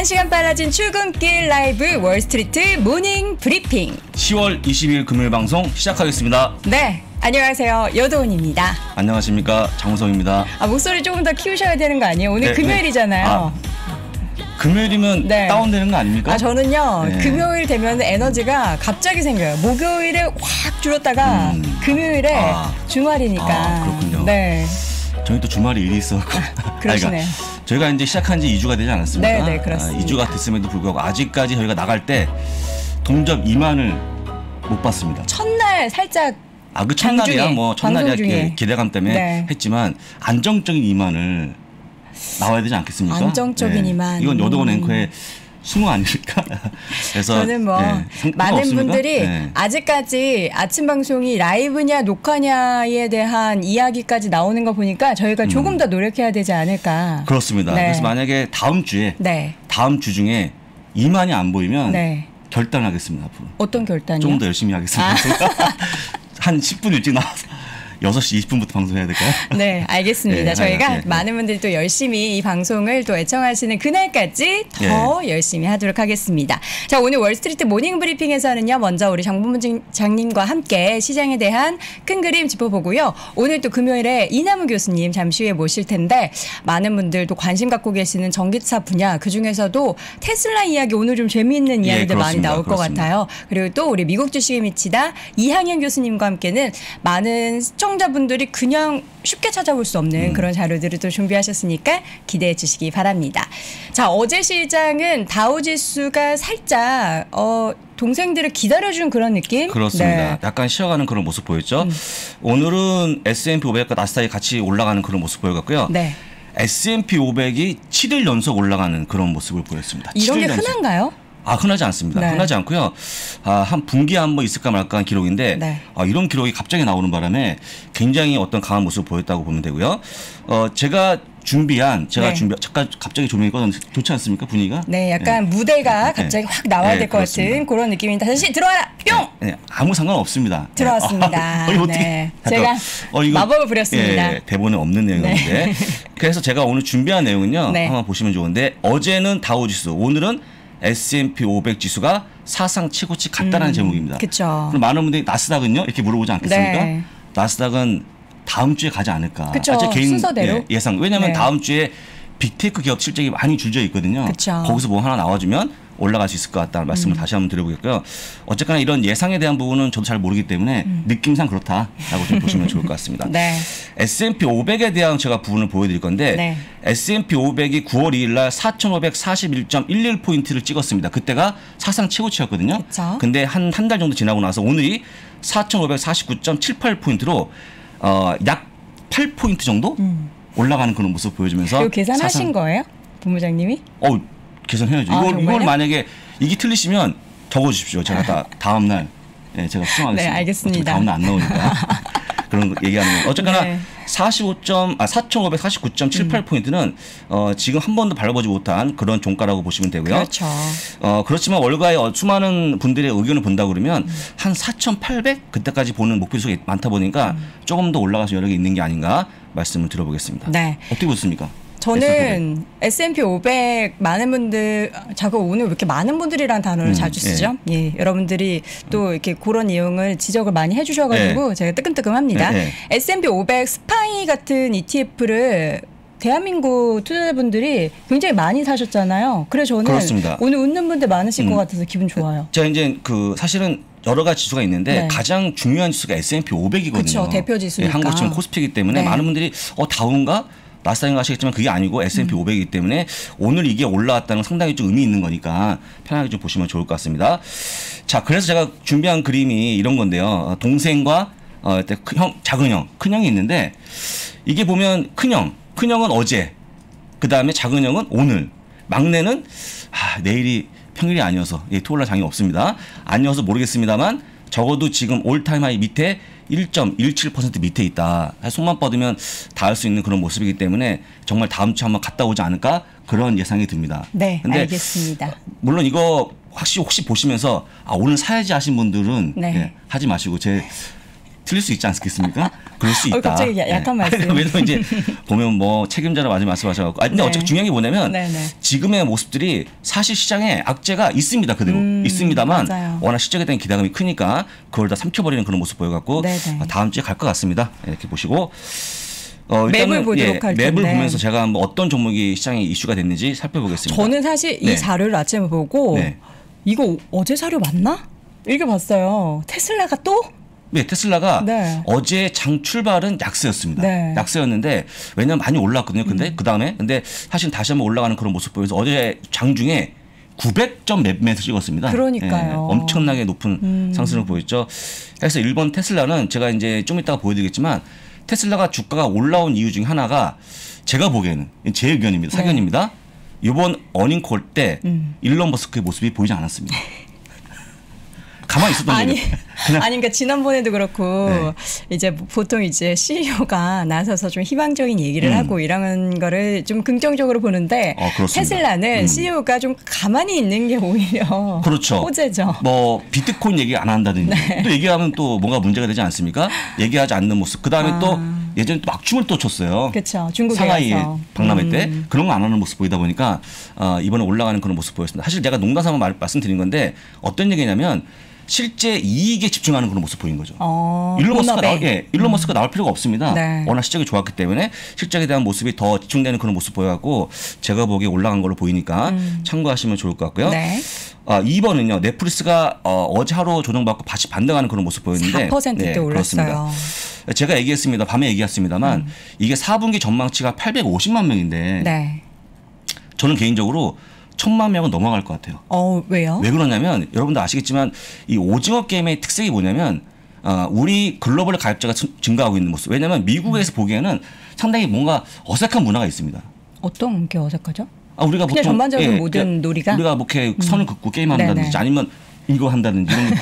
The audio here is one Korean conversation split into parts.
1시간 빨라진 출근길 라이브 월스트리트 모닝 브리핑 10월 20일 금요일 방송 시작하겠습니다. 네, 안녕하세요. 여도은입니다. 안녕하십니까, 장우성입니다. 목소리 조금 더 키우셔야 되는 거 아니에요? 오늘 금요일이잖아요. 금요일이면 다운되는 거 아닙니까? 저는요 금요일 되면 에너지가 갑자기 생겨요. 목요일에 확 줄었다가 금요일에 주말이니까. 그렇군요. 네. 저희 또 주말에 일이 있어서 그러시네요. 저희가 이제 시작한 지 2주가 되지 않았습니까? 네, 그렇습니다. 2주가 됐음에도 불구하고 아직까지 저희가 나갈 때 동접 2만을 못 봤습니다. 첫날 살짝 그 첫날이야 뭐 첫날이야 기대감 때문에 했지만 안정적인 2만을 나와야 되지 않겠습니까? 안정적인 2만. 이건 여도원 앵커의 수모 아닙니까? 그래서 저는 많은 분들이 아직까지 아침 방송이 라이브냐 녹화냐에 대한 이야기까지 나오는 거 보니까 저희가 조금 더 노력해야 되지 않을까. 그렇습니다. 그래서 만약에 다음 주에 다음 주 중에 2만이 안 보이면 결단하겠습니다. 앞으로. 어떤 결단이요? 좀 더 열심히 하겠습니다. 한 10분 일찍 나와서 6시 20분부터 방송해야 될까요? 네, 알겠습니다. 저희가 많은 분들이 또 열심히 이 방송을 또 애청하시는 그날까지 더 열심히 하도록 하겠습니다. 자, 오늘 월스트리트 모닝 브리핑에서는요, 먼저 우리 장본부장님과 함께 시장에 대한 큰 그림 짚어보고요. 오늘 또 금요일에 이남우 교수님 잠시 후에 모실 텐데 많은 분들도 관심 갖고 계시는 전기차 분야, 그중에서도 테슬라 이야기 오늘 좀 재미있는 이야기들 많이 나올 것 같아요. 그리고 또 우리 미국 주식에 미치다 이항현 교수님과 함께는 많은 시청자분들이 그냥 쉽게 찾아볼 수 없는 그런 자료들을 또 준비하셨으니까 기대해 주시기 바랍니다. 자, 어제 시장은 다우지수가 살짝 동생들을 기다려준 그런 느낌? 그렇습니다. 약간 쉬어가는 그런 모습 보였죠. 오늘은 S&P 500과 나스닥이 같이 올라가는 그런 모습 보여갔고요. S&P 500이 7일 연속 올라가는 그런 모습을 보였습니다. 이런 게 흔한가요? 흔하지 않습니다. 흔하지 않고요. 한 분기에 한 번 있을까 말까 한 기록인데 이런 기록이 갑자기 나오는 바람에 굉장히 어떤 강한 모습을 보였다고 보면 되고요. 제가 준비한 잠깐 갑자기 조명이 꺼졌는데 좋지 않습니까, 분위기가? 네, 약간 무대가 갑자기 확 나와야 될 것 같은 그런 느낌입니다. 다시 들어와라, 뿅! 아무 상관 없습니다. 들어왔습니다. 제가 마법을 부렸습니다. 대본에 없는 내용인데 그래서 제가 오늘 준비한 내용은요, 한번 보시면 좋은데 어제는 다우지수, 오늘은 S&P 500 지수가 사상 최고치 같다라는 제목입니다. 그렇죠. 그럼 많은 분들이 나스닥은요? 이렇게 물어보지 않겠습니까? 나스닥은 다음 주에 가지 않을까. 그렇죠. 제 개인 순서대로. 예상. 왜냐하면 다음 주에 빅테크 기업 실적이 많이 줄져 있거든요. 거기서 뭐 하나 나와주면 올라갈 수 있을 것 같다는 말씀을 다시 한번 드려보겠고요. 어쨌거나 이런 예상에 대한 부분은 저도 잘 모르기 때문에 느낌상 그렇다라고 좀 보시면 좋을 것 같습니다. S&P 500에 대한 제가 부분을 보여드릴 건데 S&P 500이 9월 2일 날 4,541.11포인트를 찍었습니다. 그때가 사상 최고치였거든요. 근데 한 달 정도 지나고 나서 오늘이 4,549.78포인트로 약 8포인트 정도 올라가는 그런 모습 보여주면서. 이거 계산하신 거예요? 본부장님이? 계산해야죠. 이걸 만약에 이게 틀리시면 적어주십시오. 제가 다음 날 제가 수정하겠습니다. 네, 알겠습니다. 다음 날 안 나오니까 그런 거 얘기하는 거. 어쨌거나 4,549.78포인트는 지금 한 번도 밟아보지 못한 그런 종가라고 보시면 되고요. 그렇죠. 그렇지만 월가에 수많은 분들의 의견을 본다 그러면 한 4,800 그때까지 보는 목표수가 많다 보니까 조금 더 올라가서 여력이 있는 게 아닌가 말씀을 드려보겠습니다. 어떻게 보십니까? 저는 S&P 500 많은 분들, 자꾸 오늘 왜 이렇게 많은 분들이라는 단어를 자주 쓰죠? 여러분들이 또 이렇게 그런 내용을 지적을 많이 해주셔가지고 제가 뜨끔뜨끔합니다. S&P 500 스파이 같은 ETF를 대한민국 투자자분들이 굉장히 많이 사셨잖아요. 그래서 저는 오늘 웃는 분들 많으실 것 같아서 기분 좋아요. 제가 이제 사실은 여러 가지 지수가 있는데 가장 중요한 지수가 S&P 500이거든요. 그렇죠. 대표 지수니까. 한국 지금 코스피이기 때문에 많은 분들이 다운가? 나스닥인 거 아시겠지만 그게 아니고 S&P 500이기 때문에 오늘 이게 올라왔다는 건 상당히 좀 의미 있는 거니까 편하게 좀 보시면 좋을 것 같습니다. 자, 그래서 제가 준비한 그림이 이런 건데요. 동생과 작은 형, 큰 형이 있는데 이게 보면 큰형은 어제, 그 다음에 작은 형은 오늘, 막내는 내일이 평일이 아니어서 토요일날 장이 없습니다. 아니어서 모르겠습니다만 적어도 지금 올타임 하이 밑에 1.17% 밑에 있다. 손만 뻗으면 닿을 수 있는 그런 모습이기 때문에 정말 다음 주에 한번 갔다 오지 않을까 그런 예상이 듭니다. 네, 근데 알겠습니다. 물론 이거 혹시 보시면서 오늘 사야지 하신 분들은 하지 마시고 제 틀릴 수 있지 않겠습니까? 그럴 수 있다. 갑자기 약한 말씀. 왜냐면 이제 보면 뭐 책임자라 많이 말씀하셔서. 근데 네. 어차피 중요한 게 뭐냐면 네네. 지금의 모습들이 사실 시장에 악재가 있습니다. 그대로 있습니다만 맞아요. 워낙 실적에 대한 기대감이 크니까 그걸 다 삼켜버리는 그런 모습 보여갖고 네네. 다음 주에 갈 것 같습니다. 이렇게 보시고. 맵을 보도록 할 텐데. 맵을 보면서 제가 뭐 어떤 종목이 시장에 이슈가 됐는지 살펴보겠습니다. 저는 사실 네. 이 자료를 아침에 보고 네. 이거 어제 자료 맞나? 이렇게 봤어요. 테슬라가 또? 네, 테슬라가 네. 어제 장 출발은 약세였습니다. 네. 약세였는데 왜냐면 많이 올랐거든요. 근데 그다음에 근데 사실 다시 한번 올라가는 그런 모습 보여서 어제 장 중에 900점 맵에서 찍었습니다. 그러니까요. 엄청나게 높은 상승을 보였죠. 그래서 일본 테슬라는 제가 이제 좀 이따가 보여드리겠지만 테슬라가 주가가 올라온 이유 중에 하나가 제가 보기에는 제 의견입니다. 사견입니다. 이번 어닝콜 때 일론 머스크의 모습이 보이지 않았습니다. 가만히 있었던 아니, 거예요. 그냥 그러니까 지난번에도 그렇고 네. 이제 보통 이제 CEO가 나서서 좀 희망적인 얘기를 하고 이런 거를 좀 긍정적으로 보는데 그렇습니다. 테슬라는 CEO가 좀 가만히 있는 게 오히려 그렇죠. 호재죠. 뭐 비트코인 얘기 안 한다든지 또 얘기하면 또 뭔가 문제가 되지 않습니까? 얘기하지 않는 모습. 그다음에 또 예전에 또 막춤을 또 췄어요. 그렇죠. 중국에 상하이 가서. 박람회 때 그런 거 안 하는 모습 보이다 보니까 이번에 올라가는 그런 모습 보였습니다. 사실 제가 농담삼아 말씀드린 건데 어떤 얘기냐면 실제 이익에 집중하는 그런 모습 보인 거죠. 일론 머스크가 나올 필요가 없습니다. 네. 워낙 실적이 좋았기 때문에 실적에 대한 모습이 더 집중되는 그런 모습 보여갖고 제가 보기에 올라간 걸로 보이니까 참고하시면 좋을 것 같고요. 네. 2번은요. 넷플릭스가 어제 하루 조정받고 다시 반등하는 그런 모습 보였는데 4%대 올랐어요. 그렇습니다. 제가 얘기했습니다. 밤에 얘기했습니다만 이게 4분기 전망치가 850만 명인데 네. 저는 개인적으로 1000만 명은 넘어갈 것 같아요. 왜요? 왜 그러냐면 여러분도 아시겠지만 이 오징어 게임의 특색이 뭐냐면 우리 글로벌 가입자가 증가하고 있는 모습. 왜냐하면 미국에서 보기에는 상당히 뭔가 어색한 문화가 있습니다. 어떤 게 어색하죠? 우리가 그냥 보통 전반적으로 모든 놀이가 우리가 뭐 이렇게 선을 긋고 게임한다든지 네네. 아니면 이거 한다든지 이런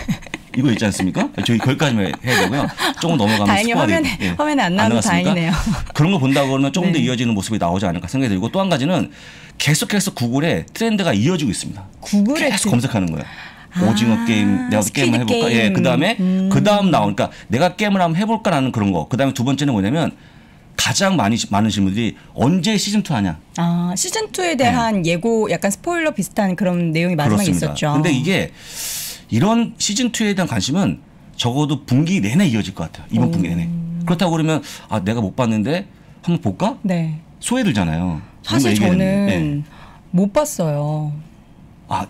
이거 있지 않습니까? 저희 거기까지만 해야 되고요. 조금 넘어가면 다행히 스코어들이, 화면에 안 나와서 나왔습니까? 다행이네요. 그런 거 본다고 그러면 조금 더 네. 이어지는 모습이 나오지 않을까 생각이 들고 또 한 가지는 계속해서 구글의 트렌드가 이어지고 있습니다. 구글의 계속 검색하는 거예요. 오징어 게임, 내가 게임을 해볼까? 게임. 예, 그다음에 그다음 나오니까 내가 게임을 한번 해볼까라는 그런 거. 그다음에 두 번째는 뭐냐면 가장 많은 질문들이 언제 시즌 2 하냐? 시즌 2에 대한 예고 약간 스포일러 비슷한 그런 내용이 마지막에 그렇습니다. 있었죠. 근데 이게 이런 시즌 2에 대한 관심은 적어도 분기 내내 이어질 것 같아요. 이번 분기 내내. 그렇다고 그러면 내가 못 봤는데 한번 볼까? 네. 소외들잖아요. 사실 저는 네. 못 봤어요.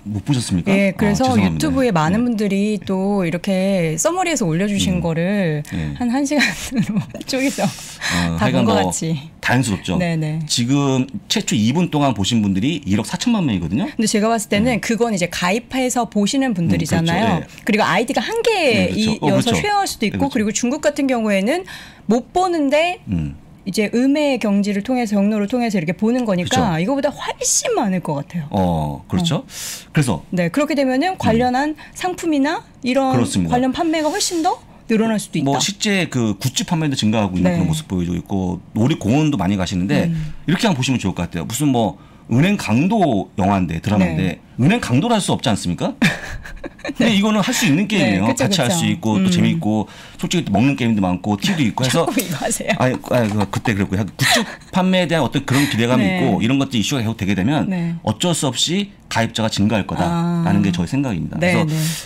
못 보셨습니까? 네, 그래서 죄송합니다. 유튜브에 많은 네. 분들이 또 이렇게 서머리에서 올려주신 거를 네. 한 1시간으로 쪼개서 다 본 하여간 것 뭐 같이. 다행스럽죠. 네네. 지금 최초 2분 동안 보신 분들이 1억 4천만 명이거든요. 근데 제가 봤을 때는 그건 이제 가입해서 보시는 분들이잖아요. 그렇죠. 네. 그리고 아이디가 한 개이어서 그렇죠. 쉐어할 수도 있고 그렇죠. 그리고 중국 같은 경우에는 못 보는데 이제 음의 경지를 통해서 경로를 통해서 이렇게 보는 거니까 그렇죠. 이거보다 훨씬 많을 것 같아요. 그렇죠. 그래서 네, 그렇게 되면은 관련한 상품이나 이런 그렇습니다. 관련 판매가 훨씬 더 늘어날 수도 있다. 뭐 실제 그 굿즈 판매도 증가하고 있는 네. 그런 모습 보여주고 있고 놀이공원도 많이 가시는데 이렇게 한번 보시면 좋을 것 같아요. 무슨 뭐 은행 강도 영화인데 드라마인데 네. 은행 강도를 할 수 없지 않습니까? 근데 이거는 할 수 있는 게임이에요. 그쵸, 같이 할 수 그쵸. 있고 또 재미있고 솔직히 또 먹는 게임도 많고 티도 있고 해서 자꾸 이거 하세요. 그때 그랬고요. 굿즈 판매에 대한 어떤 그런 기대감이 네. 있고 이런 것들이 이슈가 계속 되게 되면 네. 어쩔 수 없이 가입자가 증가할 거다라는 게 저의 생각입니다. 네, 그래서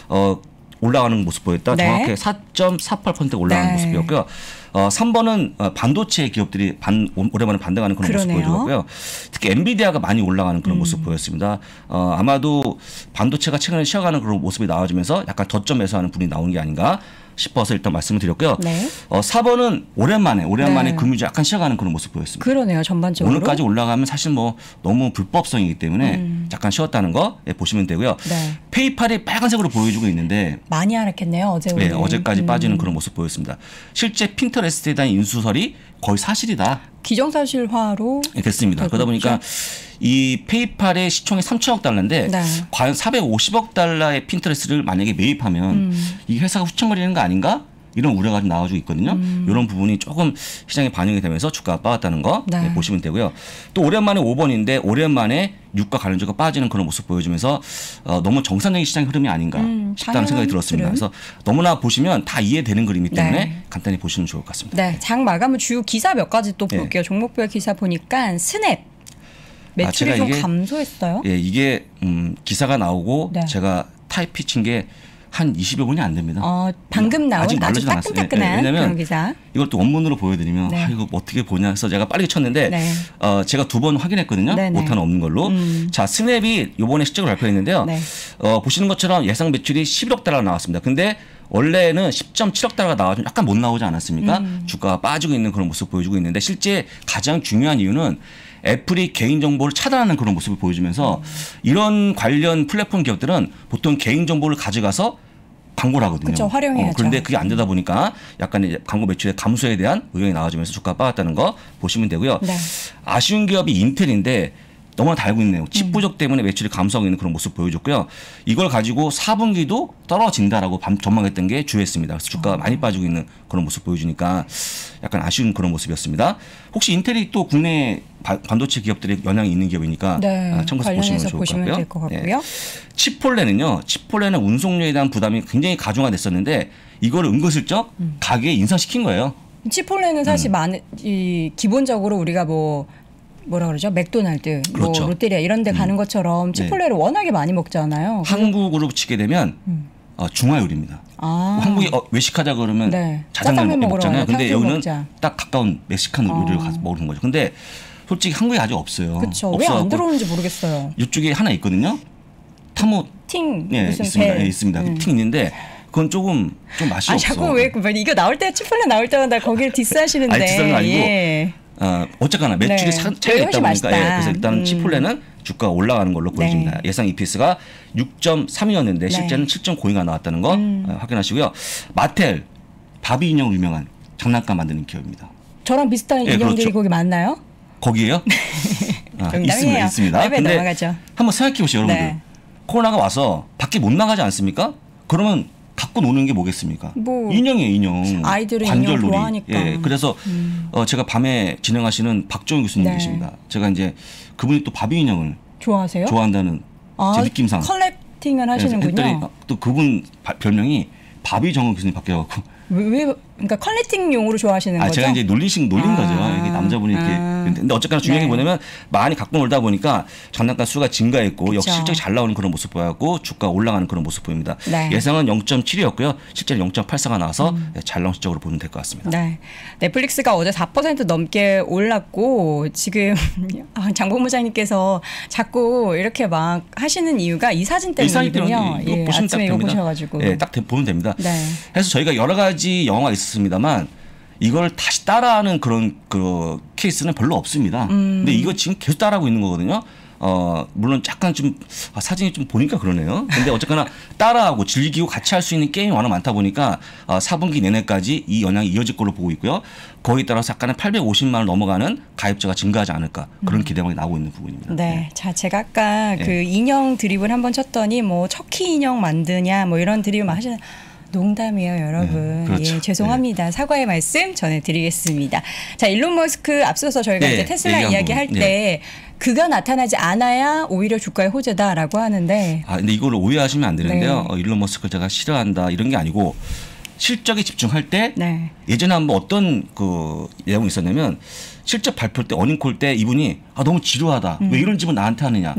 네. 올라가는 모습 보였다. 네. 정확하게 4.48% 올라가는 네. 모습이었고요. 3번은 반도체 기업들이 오랜만에 반등하는 그런 모습 그러네요. 보여주고요. 특히 엔비디아가 많이 올라가는 그런 모습 보였습니다. 아마도 반도체가 최근에 쉬어가는 그런 모습이 나와주면서 약간 저점에서 하는 분이 나오는 게 아닌가 싶어서 일단 말씀을 드렸고요. 네. 4번은 오랜만에 네. 금융주 약간 쉬어가는 그런 모습 보였습니다. 그러네요, 전반적으로. 오늘까지 올라가면 사실 뭐 너무 불법성이기 때문에 잠깐 쉬었다는 거 보시면 되고요. 네. 페이팔이 빨간색으로 보여주고 있는데 많이 하락했네요, 어제 오늘. 네, 어제까지 빠지는 그런 모습 보였습니다. 실제 핀터레스트에 대한 인수설이 거의 사실이다. 기정사실화로 됐습니다. 그러다 보니까 이 페이팔의 시총이 3천억 달러인데 네. 과연 450억 달러의 핀터레스트를 만약에 매입하면 이 회사가 후청거리는 거 아닌가? 이런 우려가 좀 나와주고 있거든요. 이런 부분이 조금 시장에 반영이 되면서 주가가 빠졌다는 거 네. 네, 보시면 되고요. 또 오랜만에 5번인데 오랜만에 유가 관련주가 빠지는 그런 모습 보여주면서 너무 정상적인 시장 흐름이 아닌가 싶다는 생각이 들었습니다. 그래서 너무나 보시면 다 이해되는 그림이기 때문에 네. 간단히 보시면 좋을 것 같습니다. 네, 장 마감은 주요 기사 몇 가지 또 볼게요. 네. 종목별 기사 보니까 스냅 매출이 좀 감소했어요. 예, 이게 기사가 나오고 네. 제가 타이피 친 게 한 20여 분이 안 됩니다. 방금 나온 아직 아주 나오진 않았어요. 따끈따끈한 왜냐면 그런 기사. 이걸 또 원문으로 보여드리면 네. 이거 어떻게 보냐 해서 제가 빠르게 쳤는데 네. 제가 2번 확인했거든요. 네네. 오타는 없는 걸로. 자, 스냅이 이번에 실적을 발표했는데요. 네. 보시는 것처럼 예상 매출이 11억 달러 나왔습니다. 근데 원래는 10.7억 달러가 나와서 약간 못 나오지 않았습니까? 주가가 빠지고 있는 그런 모습 보여주고 있는데 실제 가장 중요한 이유는 애플이 개인정보를 차단하는 그런 모습을 보여주면서 이런 관련 플랫폼 기업들은 보통 개인정보를 가져가서 광고를 하거든요. 그렇죠. 활용해야죠. 그런데 그게 안 되다 보니까 약간 이제 광고 매출의 감소에 대한 의견이 나와주면서 주가가 빠졌다는 거 보시면 되고요. 네. 아쉬운 기업이 인텔인데 너무나 다 알고 있네요. 칩 부족 때문에 매출이 감소하고 있는 그런 모습 보여줬고요. 이걸 가지고 4분기도 떨어진다라고 전망했던 게 주였습니다. 그래서 주가가 많이 빠지고 있는 그런 모습 보여주니까 약간 아쉬운 그런 모습이었습니다. 혹시 인텔이 또 국내 반도체 기업들의 영향이 있는 기업이니까 네. 참고해서 보시면 좋을 것 보시면 같고요. 될 것 같고요. 칩폴레는 운송료에 대한 부담이 굉장히 가중화됐었는데 이걸 은근슬쩍 가게에 인상시킨 거예요. 치폴레는 사실 기본적으로 우리가 뭐라 그러죠? 맥도날드, 그렇죠. 뭐 롯데리아 이런 데 가는 것처럼 치폴레를 워낙에 많이 먹잖아요. 한국으로 치게 되면 중화요리입니다. 한국이 외식하자 그러면 네. 짜장면 먹잖아요. 근데 여기는 먹자. 딱 가까운 멕시칸 요리를 가서 먹는 거죠. 근데 솔직히 한국에 아직 없어요. 그렇죠. 왜 안 들어오는지 모르겠어요. 이쪽에 하나 있거든요. 타모 팅 무슨 있습니다. 있습니다. 팅 있는데 그건 좀 맛이 없어. 자꾸 왜 이거 나올 때 치폴레 나올 때마다 거기를 디스하시는데. 아니, 디스는 아니고 예. 어쨌거나 매출이 차이가 있다 보니까 그래서 일단 치폴레는 주가가 올라가는 걸로 보여집니다. 예상 EPS가 6.3이었는데 실제는 7.9가 나왔다는 거 확인하시고요. 마텔 바비 인형 유명한 장난감 만드는 기업입니다. 저랑 비슷한 인형들이 그렇죠. 거기 많나요? 거기에요? 있습니다. 근데 넘어가죠. 한번 생각해 보시죠, 여러분들. 네. 코로나가 와서 밖에 못 나가지 않습니까? 그러면 갖고 노는 게 뭐겠습니까? 인형이에요, 인형. 아이들은 관절놀이. 인형 좋아하니까. 예, 그래서 제가 밤에 진행하시는 박정희 교수님 계십니다. 제가 이제 그분이 또 바비 인형을 좋아하세요? 좋아한다는 제 느낌상 컬렉팅을 하시는군요. 또 그분 별명이 바비 정은 교수님 바뀌어갖고. 그러니까 컬렉팅용으로 좋아하시는 거죠? 제가 이제 놀린 거죠. 이게 남자분이 이렇게. 근데 어쨌거나 중요한 게 뭐냐면 많이 갖고 놀다 보니까 장난감 수가 증가했고 역시 실적이 잘 나오는 그런 모습 보였고 주가가 올라가는 그런 모습 보입니다. 예상은 0.7이었고요. 실제는 0.84가 나와서 잘 나온 실적으로 보면 될 것 같습니다. 네. 넷플릭스가 어제 4% 넘게 올랐고 지금 장본부장님께서 자꾸 이렇게 막 하시는 이유가 이 사진 때문이거든요. 이거 보시면 아침에 이거 보셔가지고. 딱 보면 됩니다. 네. 그래서 저희가 여러 가지 영화가 있었습니다만 이걸 다시 따라하는 그런 케이스는 별로 없습니다. 근데 이거 지금 계속 따라하고 있는 거거든요. 물론 약간 좀 사진이 좀 보니까 그러네요. 근데 어쨌거나 따라하고 즐기고 같이 할 수 있는 게임이 워낙 많다 보니까 4분기 내내까지 이 영향이 이어질 걸로 보고 있고요. 거기에 따라서 약간은 850만 원 넘어가는 가입자가 증가하지 않을까 그런 기대감이 나오고 있는 부분입니다. 네. 자, 제가 아까 그 인형 드립을 한번 쳤더니 뭐 척키 인형 만드냐 뭐 이런 드립을 하시는 농담이에요, 여러분. 그렇죠. 예, 죄송합니다. 사과의 말씀 전해드리겠습니다. 자, 일론 머스크 앞서서 저희가 이제 테슬라 이야기할 때 그가 나타나지 않아야 오히려 주가의 호재다라고 하는데. 근데 이걸 오해하시면 안 되는데요. 일론 머스크를 제가 싫어한다 이런 게 아니고 실적에 집중할 때 예전에 한번 어떤 그 내용이 있었냐면 실적 발표 때 어닝콜 때 이분이 너무 지루하다. 왜 이런 질문 나한테 하느냐.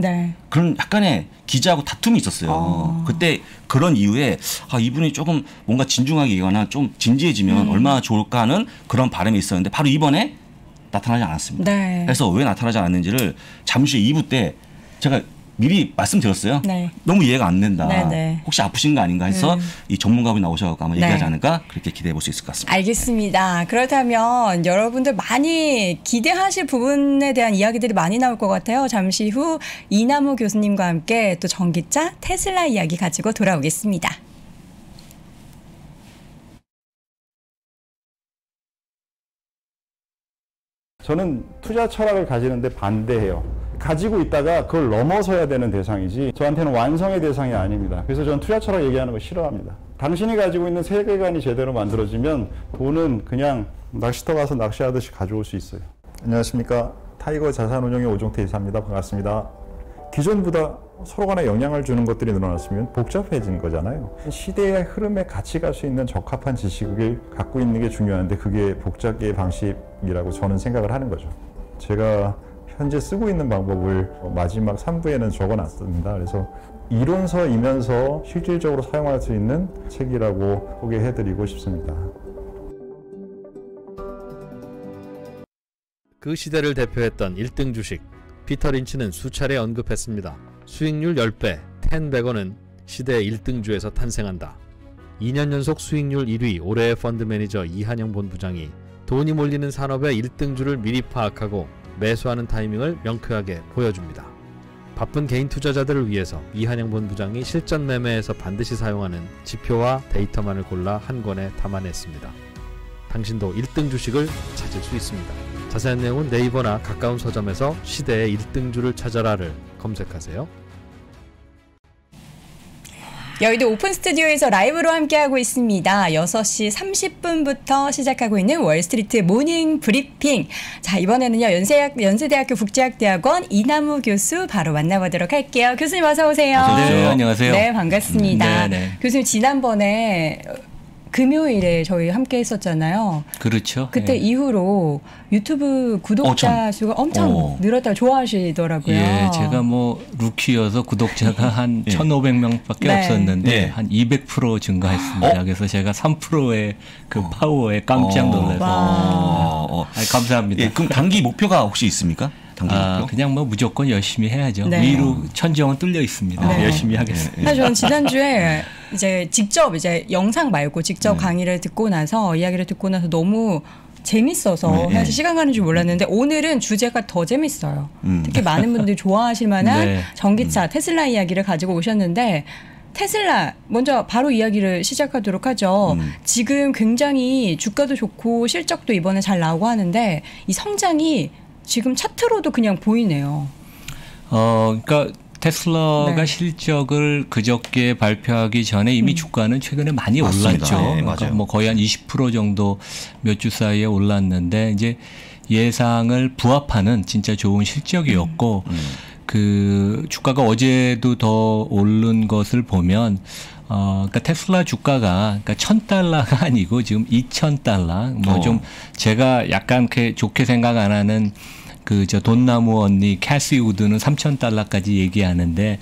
그런 약간의 기자하고 다툼이 있었어요. 그때 그런 이유에 이분이 조금 뭔가 진중하게 얘기하거나 좀 진지해지면 얼마나 좋을까 하는 그런 바람이 있었는데 바로 이번에 나타나지 않았습니다. 그래서 왜 나타나지 않았는지를 잠시 2부 때 제가 미리 말씀드렸어요. 너무 이해가 안 된다. 혹시 아프신 거 아닌가 해서 이 전문가분이 나오셔서 아마 얘기하지 않을까 그렇게 기대해 볼 수 있을 것 같습니다. 알겠습니다. 그렇다면 여러분들 많이 기대하실 부분에 대한 이야기들이 많이 나올 것 같아요. 잠시 후 이남우 교수님과 함께 또 전기차 테슬라 이야기 가지고 돌아오겠습니다. 저는 투자 철학을 가지는데 반대해요. 가지고 있다가 그걸 넘어서야 되는 대상이지 저한테는 완성의 대상이 아닙니다. 그래서 저는 투자 철학 얘기하는 거 싫어합니다. 당신이 가지고 있는 세계관이 제대로 만들어지면 돈은 그냥 낚시터 가서 낚시하듯이 가져올 수 있어요. 안녕하십니까. 타이거 자산운용의 오종태 이사입니다. 반갑습니다. 기존보다 서로 간에 영향을 주는 것들이 늘어났으면 복잡해진 거잖아요. 시대의 흐름에 같이 갈 수 있는 적합한 지식을 갖고 있는 게 중요한데 그게 복잡계의 방식이라고 저는 생각을 하는 거죠. 제가 현재 쓰고 있는 방법을 마지막 3부에는 적어놨습니다. 그래서 이론서이면서 실질적으로 사용할 수 있는 책이라고 소개해드리고 싶습니다. 그 시대를 대표했던 1등 주식 피터 린치는 수차례 언급했습니다. 수익률 10배, 10백원은 시대의 1등주에서 탄생한다. 2년 연속 수익률 1위 올해의 펀드 매니저 이한영 본부장이 돈이 몰리는 산업의 1등주를 미리 파악하고 매수하는 타이밍을 명쾌하게 보여줍니다. 바쁜 개인 투자자들을 위해서 이한영 본부장이 실전 매매에서 반드시 사용하는 지표와 데이터만을 골라 한 권에 담아냈습니다. 당신도 1등 주식을 찾을 수 있습니다. 자세한 내용은 네이버나 가까운 서점에서 시대의 1등주를 찾아라를 검색하세요. 여의도 오픈 스튜디오에서 라이브로 함께하고 있습니다. 6시 30분부터 시작하고 있는 월스트리트 모닝 브리핑. 자, 이번에는요, 연세대학교 국제학대학원 이남우 교수 바로 만나보도록 할게요. 교수님 어서 오세요. 네, 안녕하세요. 네, 반갑습니다. 네. 교수님 지난번에 금요일에 저희 함께 했었잖아요. 그렇죠. 그때 예. 이후로 유튜브 구독자 수가 엄청 늘었다고 좋아하시더라고요. 예, 제가 뭐 루키여서 구독자가 한 1,500명밖에 네. 없었는데 네. 한 200% 증가했습니다. 그래서 제가 3%의 그 파워에 깜짝 놀라서 감사합니다. 예, 그럼 단기 목표가 혹시 있습니까? 단기 목표? 그냥 뭐 무조건 열심히 해야죠. 네. 위로 천정은 뚫려 있습니다. 네. 열심히 하겠습니다. 사실 저는 지난주에 이제 직접 이제 영상 말고 직접 강의를 듣고 나서 이야기를 듣고 나서 너무 재밌어서 사실 시간 가는 줄 몰랐는데 오늘은 주제가 더 재밌어요. 특히 많은 분들이 좋아하실 만한 네. 전기차 테슬라 이야기를 가지고 오셨는데 테슬라 먼저 바로 이야기를 시작하도록 하죠. 지금 굉장히 주가도 좋고 실적도 이번에 잘 나오고 하는데 이 성장이 지금 차트로도 그냥 보이네요. 그러니까 테슬라가 네. 실적을 그저께 발표하기 전에 이미 주가는 최근에 많이 맞습니다. 올랐죠. 네, 그러니까 맞아요. 뭐 거의 한 20% 정도 몇 주 사이에 올랐는데 이제 예상을 부합하는 진짜 좋은 실적이었고 그 주가가 어제도 더 오른 것을 보면 그러니까 테슬라 주가가 그러니까 $1,000가 아니고 지금 $2,000. 뭐 좀 제가 약간 좋게 생각 안 하는 그 저 돈나무 언니 캐시 우드는 $3,000까지 얘기하는데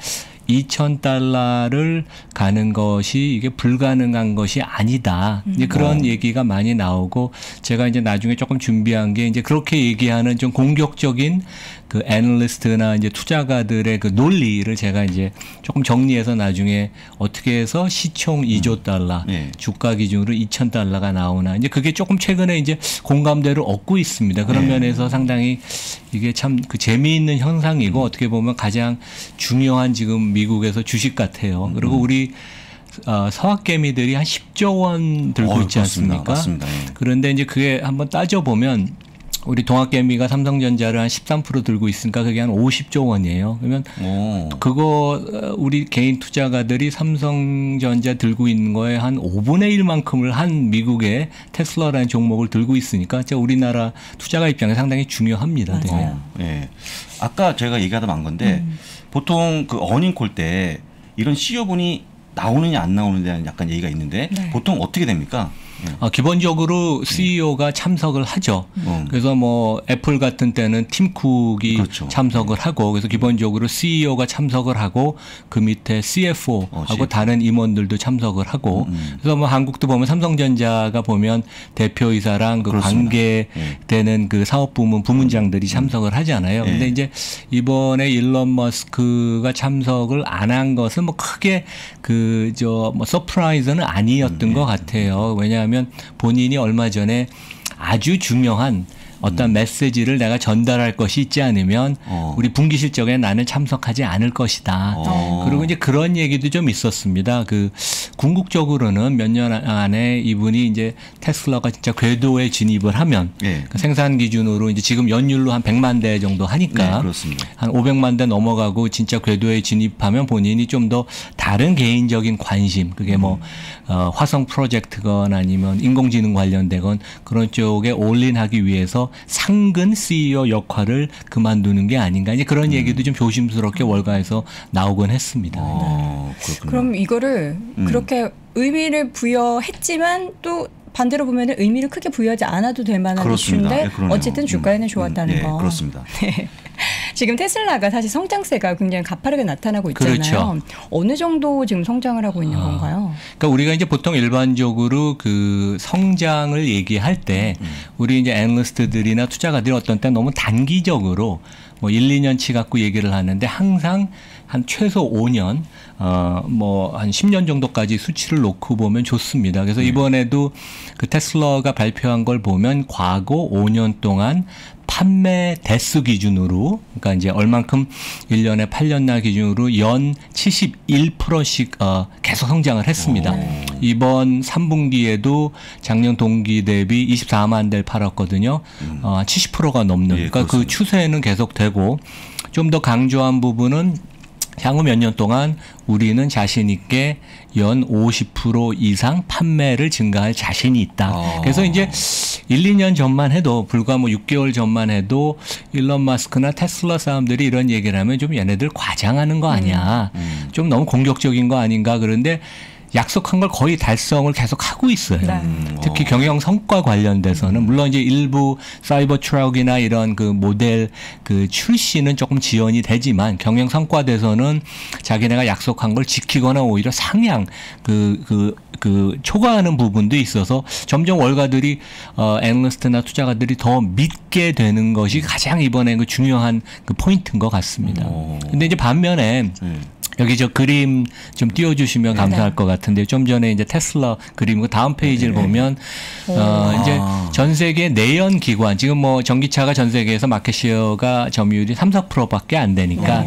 $2,000를 가는 것이 이게 불가능한 것이 아니다. 이제 그런 얘기가 많이 나오고 제가 이제 나중에 조금 준비한 게 이제 그렇게 얘기하는 좀 공격적인 그 애널리스트나 이제 투자가들의 그 논리를 제가 이제 조금 정리해서 나중에 어떻게 해서 시총 $2조 주가 기준으로 $2,000가 나오나 이제 그게 조금 최근에 이제 공감대를 얻고 있습니다. 그런 면에서 상당히 이게 참 그 재미있는 현상이고 어떻게 보면 가장 중요한 지금 미국에서 주식 같아요. 그리고 우리 서학개미들이 한 10조 원 들고 있지 않습니까? 맞습니다. 예. 그런데 이제 그게 한번 따져보면 우리 동학개미가 삼성전자를 한 13% 들고 있으니까 그게 한 50조 원이에요. 그러면 그거 우리 개인 투자가들이 삼성전자 들고 있는 거에 한 5분의 1만큼을 한 미국의 테슬라라는 종목을 들고 있으니까 우리나라 투자가 입장에 상당히 중요합니다. 맞아요. 예. 아까 제가 얘기하다 만 건데 보통 그 어닝콜 때 이런 CEO분이 나오느냐 안 나오느냐에 대한 약간 얘기가 있는데 보통 어떻게 됩니까? 기본적으로 CEO가 참석을 하죠. 그래서 뭐 애플 같은 때는 팀 쿡이 그렇죠. 참석을 하고 그래서 기본적으로 CEO가 참석을 하고 그 밑에 CFO하고 다른 임원들도 참석을 하고 그래서 뭐 한국도 보면 삼성전자가 보면 대표이사랑 그 관계되는 그 사업부문 부문장들이 참석을 하잖아요. 근데 이제 이번에 일론 머스크가 참석을 안 한 것은 뭐 크게 그 뭐 서프라이즈는 아니었던 것 같아요. 왜냐하면 본인이 얼마 전에 아주 중요한 어떤 메시지를 내가 전달할 것이 있지 않으면 우리 분기 실적에 나는 참석하지 않을 것이다. 그리고 이제 그런 얘기도 좀 있었습니다. 그 궁극적으로는 몇 년 안에 이분이 이제 테슬라가 진짜 궤도에 진입을 하면 네. 그 생산 기준으로 이제 지금 연율로 한 100만 대 정도 하니까 네, 그렇습니다. 한 500만 대 넘어가고 진짜 궤도에 진입하면 본인이 좀 더 다른 개인적인 관심 그게 뭐 화성 프로젝트건 아니면 인공지능 관련되건 그런 쪽에 올인하기 위해서 상근 CEO 역할을 그만두는 게 아닌가 이제 그런 얘기도 좀 조심스럽게 월가에서 나오곤 했습니다. 그렇군요. 그럼 이거를 그렇게 의미를 부여했지만 또 반대로 보면은 의미를 크게 부여하지 않아도 될 만한 그렇습니다. 이슈인데 그러네요. 어쨌든 주가에는 좋았다는 거. 그렇습니다. 네. 지금 테슬라가 사실 성장세가 굉장히 가파르게 나타나고 있잖아요. 그렇죠. 어느 정도 지금 성장을 하고 있는 건가요? 그러니까 우리가 이제 보통 일반적으로 그 성장을 얘기할 때 우리 이제 애널리스트들이나 투자가들이 어떤 때 너무 단기적으로 뭐 1, 2년치 갖고 얘기를 하는데 항상 한 최소 5년 뭐 한 10년 정도까지 수치를 놓고 보면 좋습니다. 그래서 이번에도 그 테슬라가 발표한 걸 보면 과거 5년 동안 판매 대수 기준으로 그러니까 이제 얼만큼 1년에 8년 날 기준으로 연 71%씩 계속 성장을 했습니다. 이번 3분기에도 작년 동기 대비 24만 대를 팔았거든요. 70%가 넘는 그러니까 그 추세는 계속되고 좀 더 강조한 부분은 향후 몇 년 동안 우리는 자신 있게 연 50% 이상 판매를 증가할 자신이 있다. 그래서 이제 1, 2년 전만 해도 불과 뭐 6개월 전만 해도 일론 마스크나 테슬라 사람들이 이런 얘기를 하면 좀 얘네들 과장하는 거 아니야. 좀 너무 공격적인 거 아닌가. 그런데 약속한 걸 거의 달성을 계속 하고 있어요. 특히 경영 성과 관련돼서는 물론 이제 일부 사이버 트럭이나 이런 그 모델 그 출시는 조금 지연이 되지만 경영 성과돼서는 자기네가 약속한 걸 지키거나 오히려 상향 초과하는 부분도 있어서 점점 월가들이 애널리스트나 투자가들이 더 믿게 되는 것이 가장 이번에 그 중요한 그 포인트인 것 같습니다. 근데 이제 반면에 여기 저 그림 좀 띄워주시면 감사할 것 같은데 좀 전에 이제 테슬라 그림 그 다음 페이지를 보면 이제 전 세계 내연 기관 지금 뭐 전기차가 전 세계에서 마켓시어가 점유율이 3~4%밖에 안 되니까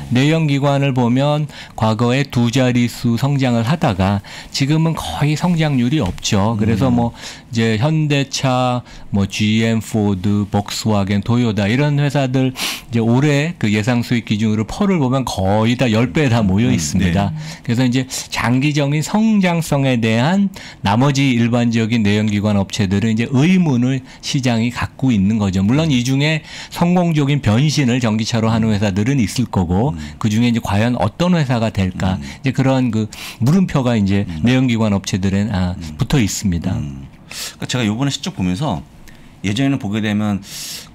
내연 기관을 보면 과거에 두 자릿수 성장을 하다가 지금은 거의 성장률이 없죠. 그래서 뭐 이제 현대차, 뭐 GM, 포드, 복스와겐, 도요타 이런 회사들 이제 올해 그 예상 수익 기준으로 펄을 보면 거의 다 10배 다 모여 있습니다. 그래서 이제 장기적인 성장성에 대한 나머지 일반적인 내연기관 업체들은 이제 의문을 시장이 갖고 있는 거죠. 물론 이 중에 성공적인 변신을 전기차로 하는 회사들은 있을 거고 그 중에 이제 과연 어떤 회사가 될까 이제 그런 그 물음표가 이제 내연기관 업체들은 붙어 있습니다. 그러니까 제가 이번에 실적 보면서 예전에는 보게 되면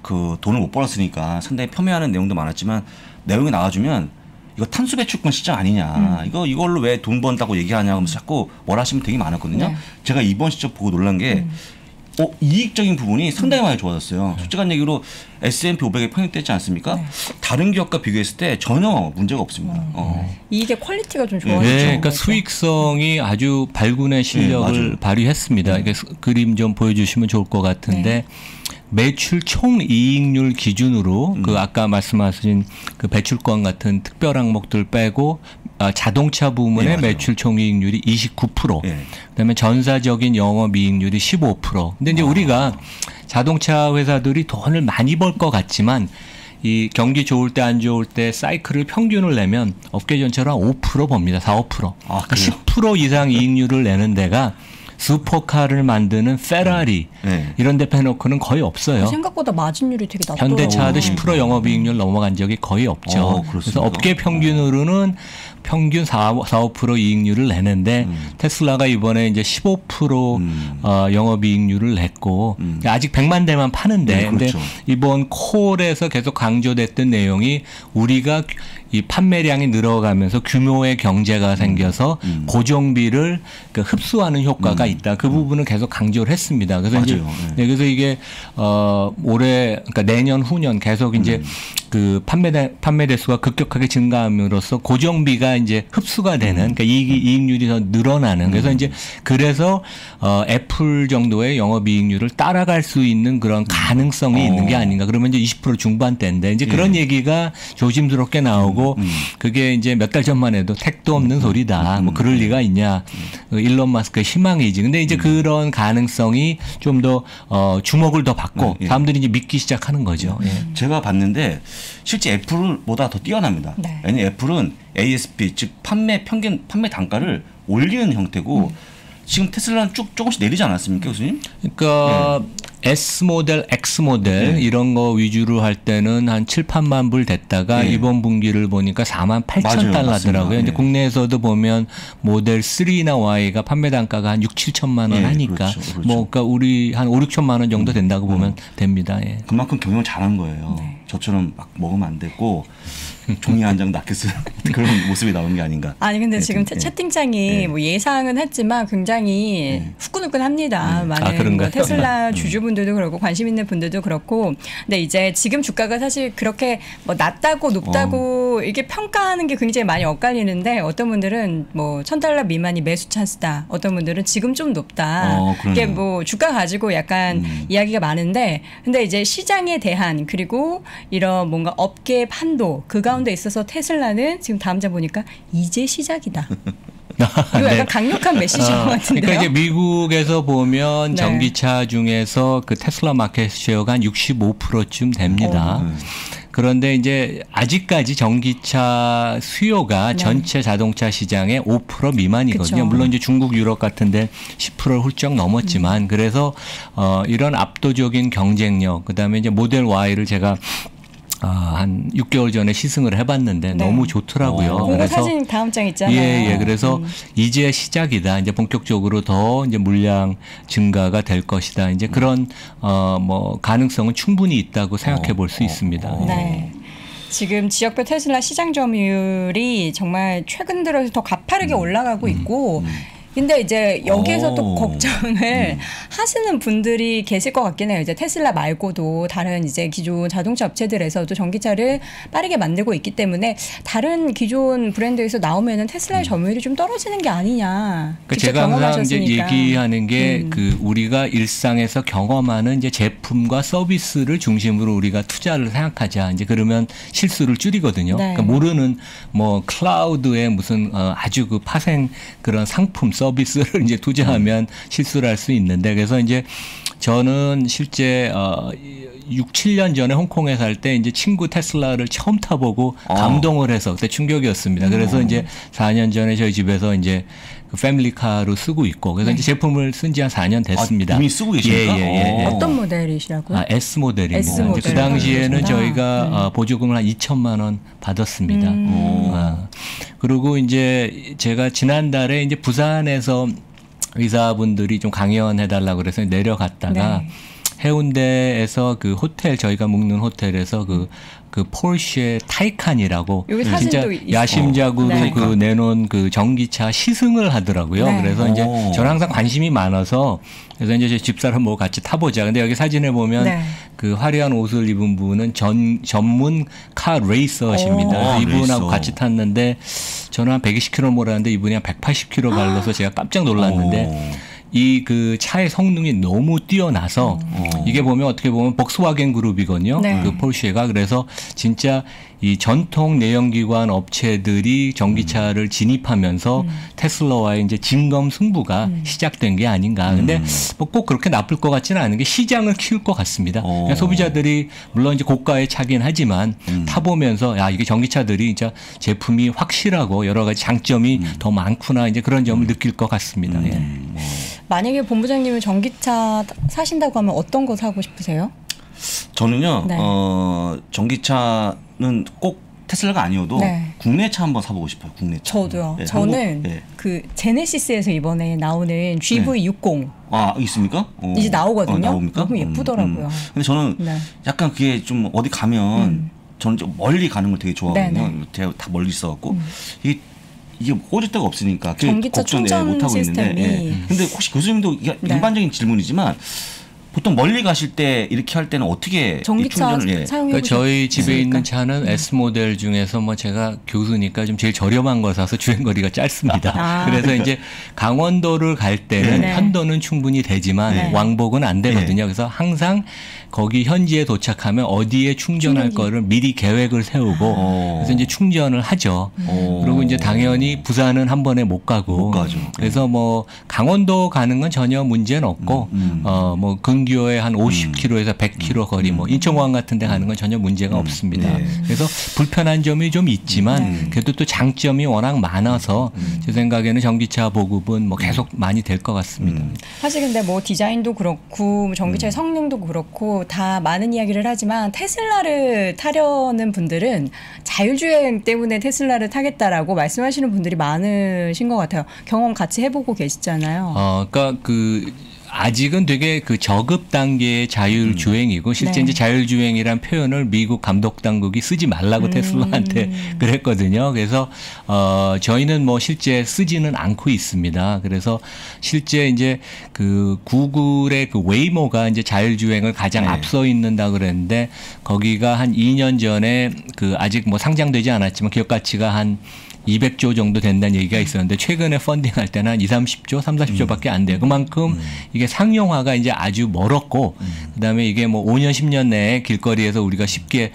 그 돈을 못 벌었으니까 상당히 폄훼하는 내용도 많았지만 내용이 나와주면 이거 탄소 배출권 시장 아니냐. 이걸로 왜 돈 번다고 얘기하냐 하면서 자꾸 뭘 하시면 되게 많았거든요. 네. 제가 이번 실적 보고 놀란 게 이익적인 부분이 상당히 많이 좋아졌어요. 솔직한 얘기로 S&P 500에 편입되지 않습니까? 네. 다른 기업과 비교했을 때 전혀 문제가 없습니다. 이게 퀄리티가 좀 좋아졌죠. 네, 그러니까 수익성이 아주 발군의 실력을 발휘했습니다. 이게 그림 좀 보여주시면 좋을 것 같은데 매출 총이익률 기준으로 그 아까 말씀하신 그 배출권 같은 특별 항목들 빼고 자동차 부문의 매출 총이익률이 29%, 그다음에 전사적인 영업이익률이 15%. 근데 이제 우리가 자동차 회사들이 돈을 많이 벌 것 같지만 이 경기 좋을 때 안 좋을 때 사이클을 평균을 내면 업계 전체로 한 5% 봅니다. 4~5%. 그러니까 10% 이상 이익률을 내는 데가 슈퍼카를 만드는 페라리 이런 데 빼놓고는 거의 없어요. 생각보다 마진율이 되게 낮더라고요. 현대차도 10% 영업이익률 넘어간 적이 거의 없죠. 그래서 업계 평균으로는 평균 4~5% 이익률을 내는데 테슬라가 이번에 이제 15% 영업이익률을 냈고 아직 100만 대만 파는데 근데 이번 콜에서 계속 강조됐던 내용이 우리가 이 판매량이 늘어가면서 규모의 경제가 생겨서 고정비를 그 흡수하는 효과가 있다. 그 부분을 계속 강조를 했습니다. 그래서 이제 그래서 이게 올해 그러니까 내년 후년 계속 이제 그 판매 대수가 급격하게 증가함으로써 고정비가 그래야 이제 흡수가 되는 그러니까 이익률이 더 늘어나는 그래서 이제 그래서 애플 정도의 영업이익률을 따라갈 수 있는 그런 가능성이 있는 게 아닌가. 그러면 이제 20% 중반대인데 이제 그런 얘기가 조심스럽게 나오고 그게 이제 몇 달 전만 해도 택도 없는 소리다. 뭐 그럴 리가 있냐. 일론 마스크의 희망이지. 근데 이제 그런 가능성이 좀 더 주목을 더 받고 사람들이 이제 믿기 시작하는 거죠. 제가 봤는데 실제 애플보다 더 뛰어납니다. 네. 왜냐하면 애플은 ASP 즉 판매 단가를 올리는 형태고 지금 테슬라는 조금씩 내리지 않았습니까, 교수님? 그러니까 S 모델, X 모델 이런 거 위주로 할 때는 한 7, 8만 불 됐다가 이번 분기를 보니까 4만 8천 달러더라고요. 이제 국내에서도 보면 모델 3나 Y가 판매 단가가 한 6, 7천만 원 하니까 그렇죠. 뭐 그러니까 우리 한 5, 6천만 원 정도 된다고 보면 됩니다. 예. 그만큼 경영을 잘한 거예요. 저처럼 막 먹으면 안 되고 종이 한 장 낚여 쓰는 그런 모습이 나온 게 아닌가. 아니 근데 지금 채팅창이 뭐 예상은 했지만 굉장히 후끈후끈합니다. 많은 뭐 테슬라 주주분들도 그렇고 관심 있는 분들도 그렇고. 근데 이제 지금 주가가 사실 그렇게 뭐 낮다고 높다고 이게 평가하는 게 굉장히 많이 엇갈리는데 어떤 분들은 뭐 $1,000 미만이 매수 찬스다. 어떤 분들은 지금 좀 높다. 이게 뭐 주가 가지고 약간 이야기가 많은데 근데 이제 시장에 대한 그리고 이런 뭔가 업계 판도 그 가운데 있어서 테슬라는 지금 다음 장 보니까 이제 시작이다. 이거 약간 강력한 메시지 같은데요. 그러니까 이제 미국에서 보면 전기차 중에서 그 테슬라 마켓 쉐어가 한 65%쯤 됩니다. 그런데 이제 아직까지 전기차 수요가 전체 자동차 시장의 5% 미만이거든요. 그쵸. 물론 이제 중국, 유럽 같은데 10%를 훌쩍 넘었지만 그래서 이런 압도적인 경쟁력, 그다음에 이제 모델 Y를 제가 한 6개월 전에 시승을 해봤는데 너무 좋더라고요. 공부 사진 다음 장 있잖아요. 예. 그래서 이제 시작이다. 이제 본격적으로 더 이제 물량 증가가 될 것이다. 이제 그런 뭐 가능성은 충분히 있다고 생각해 볼 수 있습니다. 네. 지금 지역별 테슬라 시장 점유율이 정말 최근 들어서 더 가파르게 올라가고 있고 근데 이제 여기에서 또 걱정을 하시는 분들이 계실 것 같긴 해요. 이제 테슬라 말고도 다른 이제 기존 자동차 업체들에서도 전기차를 빠르게 만들고 있기 때문에 다른 기존 브랜드에서 나오면은 테슬라의 점유율이 좀 떨어지는 게 아니냐. 그러니까 제가 항상 이제 얘기하는 게 그 우리가 일상에서 경험하는 이제 제품과 서비스를 중심으로 우리가 투자를 생각하자. 이제 그러면 실수를 줄이거든요. 네. 그러니까 모르는 뭐 클라우드의 무슨 아주 그 파생 그런 상품 서비스를 이제 투자하면 실수를 할 수 있는데 그래서 이제 저는 실제 6, 7년 전에 홍콩에 살 때 이제 친구 테슬라를 처음 타보고 감동을 해서 그때 충격이었습니다. 그래서 이제 4년 전에 저희 집에서 이제 그 패밀리카로 쓰고 있고 그래서 이제 제품을 쓴 지 한 4년 됐습니다. 이미 쓰고 계십니까? 예. 어떤 모델이시라고요? S 모델입니다. S 모델. 그 당시에는 저희가 보조금을 한 2천만 원 받았습니다. 그리고 이제 제가 지난달에 이제 부산에서 의사분들이 좀 강연해달라고 그래서 내려갔다가 해운대에서 그 호텔 저희가 묵는 호텔에서 그 포르쉐 타이칸이라고 여기 진짜 사진도 야심작으로 그 내놓은 그 전기차 시승을 하더라고요. 그래서 이제 저는 항상 관심이 많아서 그래서 이제 제 집사람하고 같이 타보자. 근데 여기 사진에 보면 그 화려한 옷을 입은 분은 전문 카 레이서십니다. 이분하고 같이 탔는데 저는 한 120km 몰았는데 이분이 한 180km 갈라서 제가 깜짝 놀랐는데 이 그 차의 성능이 너무 뛰어나서 이게 보면 어떻게 보면 복스와겐 그룹이거든요. 그 포르쉐가 그래서 진짜 이 전통 내연기관 업체들이 전기차를 진입하면서 테슬라와의 이제 진검 승부가 시작된 게 아닌가. 근데 뭐 꼭 그렇게 나쁠 것 같지는 않은 게 시장을 키울 것 같습니다. 그러니까 소비자들이 물론 이제 고가에 차긴 하지만 타보면서 야 이게 전기차들이 진짜 제품이 확실하고 여러 가지 장점이 더 많구나 이제 그런 점을 느낄 것 같습니다. 만약에 본부장님은 전기차 사신다고 하면 어떤 거 사고 싶으세요? 저는요. 전기차는 꼭 테슬라가 아니어도 국내 차 한번 사보고 싶어요. 국내 차. 저도요. 저는 그 제네시스에서 이번에 나오는 GV60 있습니까? 이제 나오거든요. 나옵니까? 너무 예쁘더라고요. 근데 저는 약간 그게 좀 어디 가면 저는 좀 멀리 가는 걸 되게 좋아하거든요. 제가 다 멀리 있어갖고 이게 꽂을 데가 없으니까 전기차 충전 못 하고 시스템이. 있는데. 근데 혹시 교수님도 일반적인 질문이지만 보통 멀리 가실 때 이렇게 할 때는 어떻게 전기차 충전을 사용해 그러니까 저희 집에 보셨습니까? 있는 차는 S 모델 중에서 뭐 제가 교수니까 좀 제일 저렴한 거 사서 주행 거리가 짧습니다. 아. 그래서 이제 강원도를 갈 때는 네. 편도는 충분히 되지만 네. 왕복은 안 되거든요. 그래서 항상 거기 현지에 도착하면 어디에 충전할 거를 미리 계획을 세우고 그래서 이제 충전을 하죠. 그리고 이제 당연히 부산은 한 번에 못 가고 못 가죠. 그래서 뭐 강원도 가는 건 전혀 문제는 없고 뭐 근교에 한 50km에서 100km 거리 뭐 인천공항 같은 데 가는 건 전혀 문제가 없습니다. 네. 그래서 불편한 점이 좀 있지만 그래도 또 장점이 워낙 많아서 제 생각에는 전기차 보급은 뭐 계속 많이 될 것 같습니다. 사실 근데 뭐 디자인도 그렇고 뭐 전기차의 성능도 그렇고 다 많은 이야기를 하지만 테슬라를 타려는 분들은 자율주행 때문에 테슬라를 타겠다라고 말씀하시는 분들이 많으신 것 같아요. 경험 같이 해보고 계시잖아요. 그러니까 아직은 되게 그 저급 단계의 자율주행이고 실제 네. 이제 자율주행이란 표현을 미국 감독 당국이 쓰지 말라고 테슬라한테 그랬거든요. 그래서 저희는 뭐 실제 쓰지는 않고 있습니다. 그래서 실제 이제 그 구글의 그 웨이모가 이제 자율주행을 가장 앞서 있는다 그랬는데 거기가 한 2년 전에 그 아직 뭐 상장되지 않았지만 기업 가치가 한 200조 정도 된다는 얘기가 있었는데 최근에 펀딩할 때는 한 30조, 40조밖에 안 돼요. 그만큼 이게 상용화가 이제 아주 멀었고 그다음에 이게 뭐 5년, 10년 내에 길거리에서 우리가 쉽게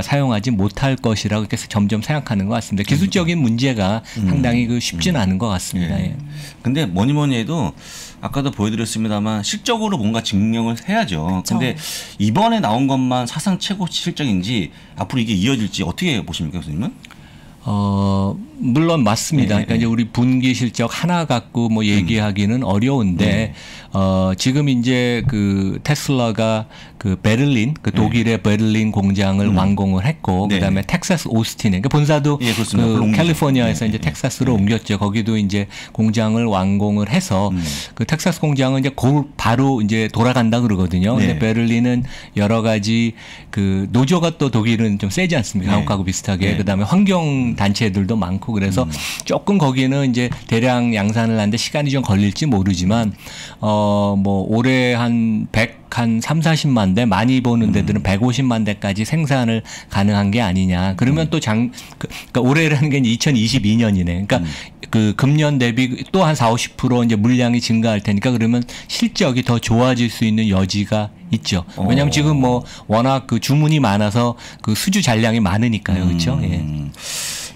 사용하지 못할 것이라고 이렇게 점점 생각하는 것 같습니다. 기술적인 문제가 상당히 쉽지는 않은 것 같습니다. 예. 근데 뭐니 해도 아까도 보여드렸습니다만 실적으로 뭔가 증명을 해야죠. 근데 이번에 나온 것만 사상 최고 실적인지 앞으로 이게 이어질지 어떻게 보십니까, 교수님은? 물론 맞습니다. 그러니까 이제 우리 분기 실적 하나 갖고 뭐 얘기하기는 어려운데, 지금 이제 그 테슬라가 그 베를린, 그 독일의 베를린 공장을 완공을 했고, 그 다음에 텍사스 오스틴에, 그러니까 본사도 그 캘리포니아에서 이제 텍사스로 옮겼죠. 거기도 이제 공장을 완공을 해서 그 텍사스 공장은 이제 바로 이제 돌아간다 그러거든요. 근데 베를린은 여러 가지 그 노조가 또 독일은 좀 세지 않습니까? 한국하고 비슷하게. 그 다음에 환경 단체들도 많고 그래서 조금 거기는 이제 대량 양산을 하는데 시간이 좀 걸릴지 모르지만 뭐 올해 한 30-40만 대 많이 보는 데들은 150만 대까지 생산을 가능한 게 아니냐. 그러면 또 그러니까 올해라는 게 2022년이네. 그러니까 그 금년 대비 또 한 40-50% 이제 물량이 증가할 테니까 그러면 실적이 더 좋아질 수 있는 여지가 있죠. 왜냐하면 지금 뭐 워낙 그 주문이 많아서 그 수주 잔량이 많으니까요. 그렇죠? 예.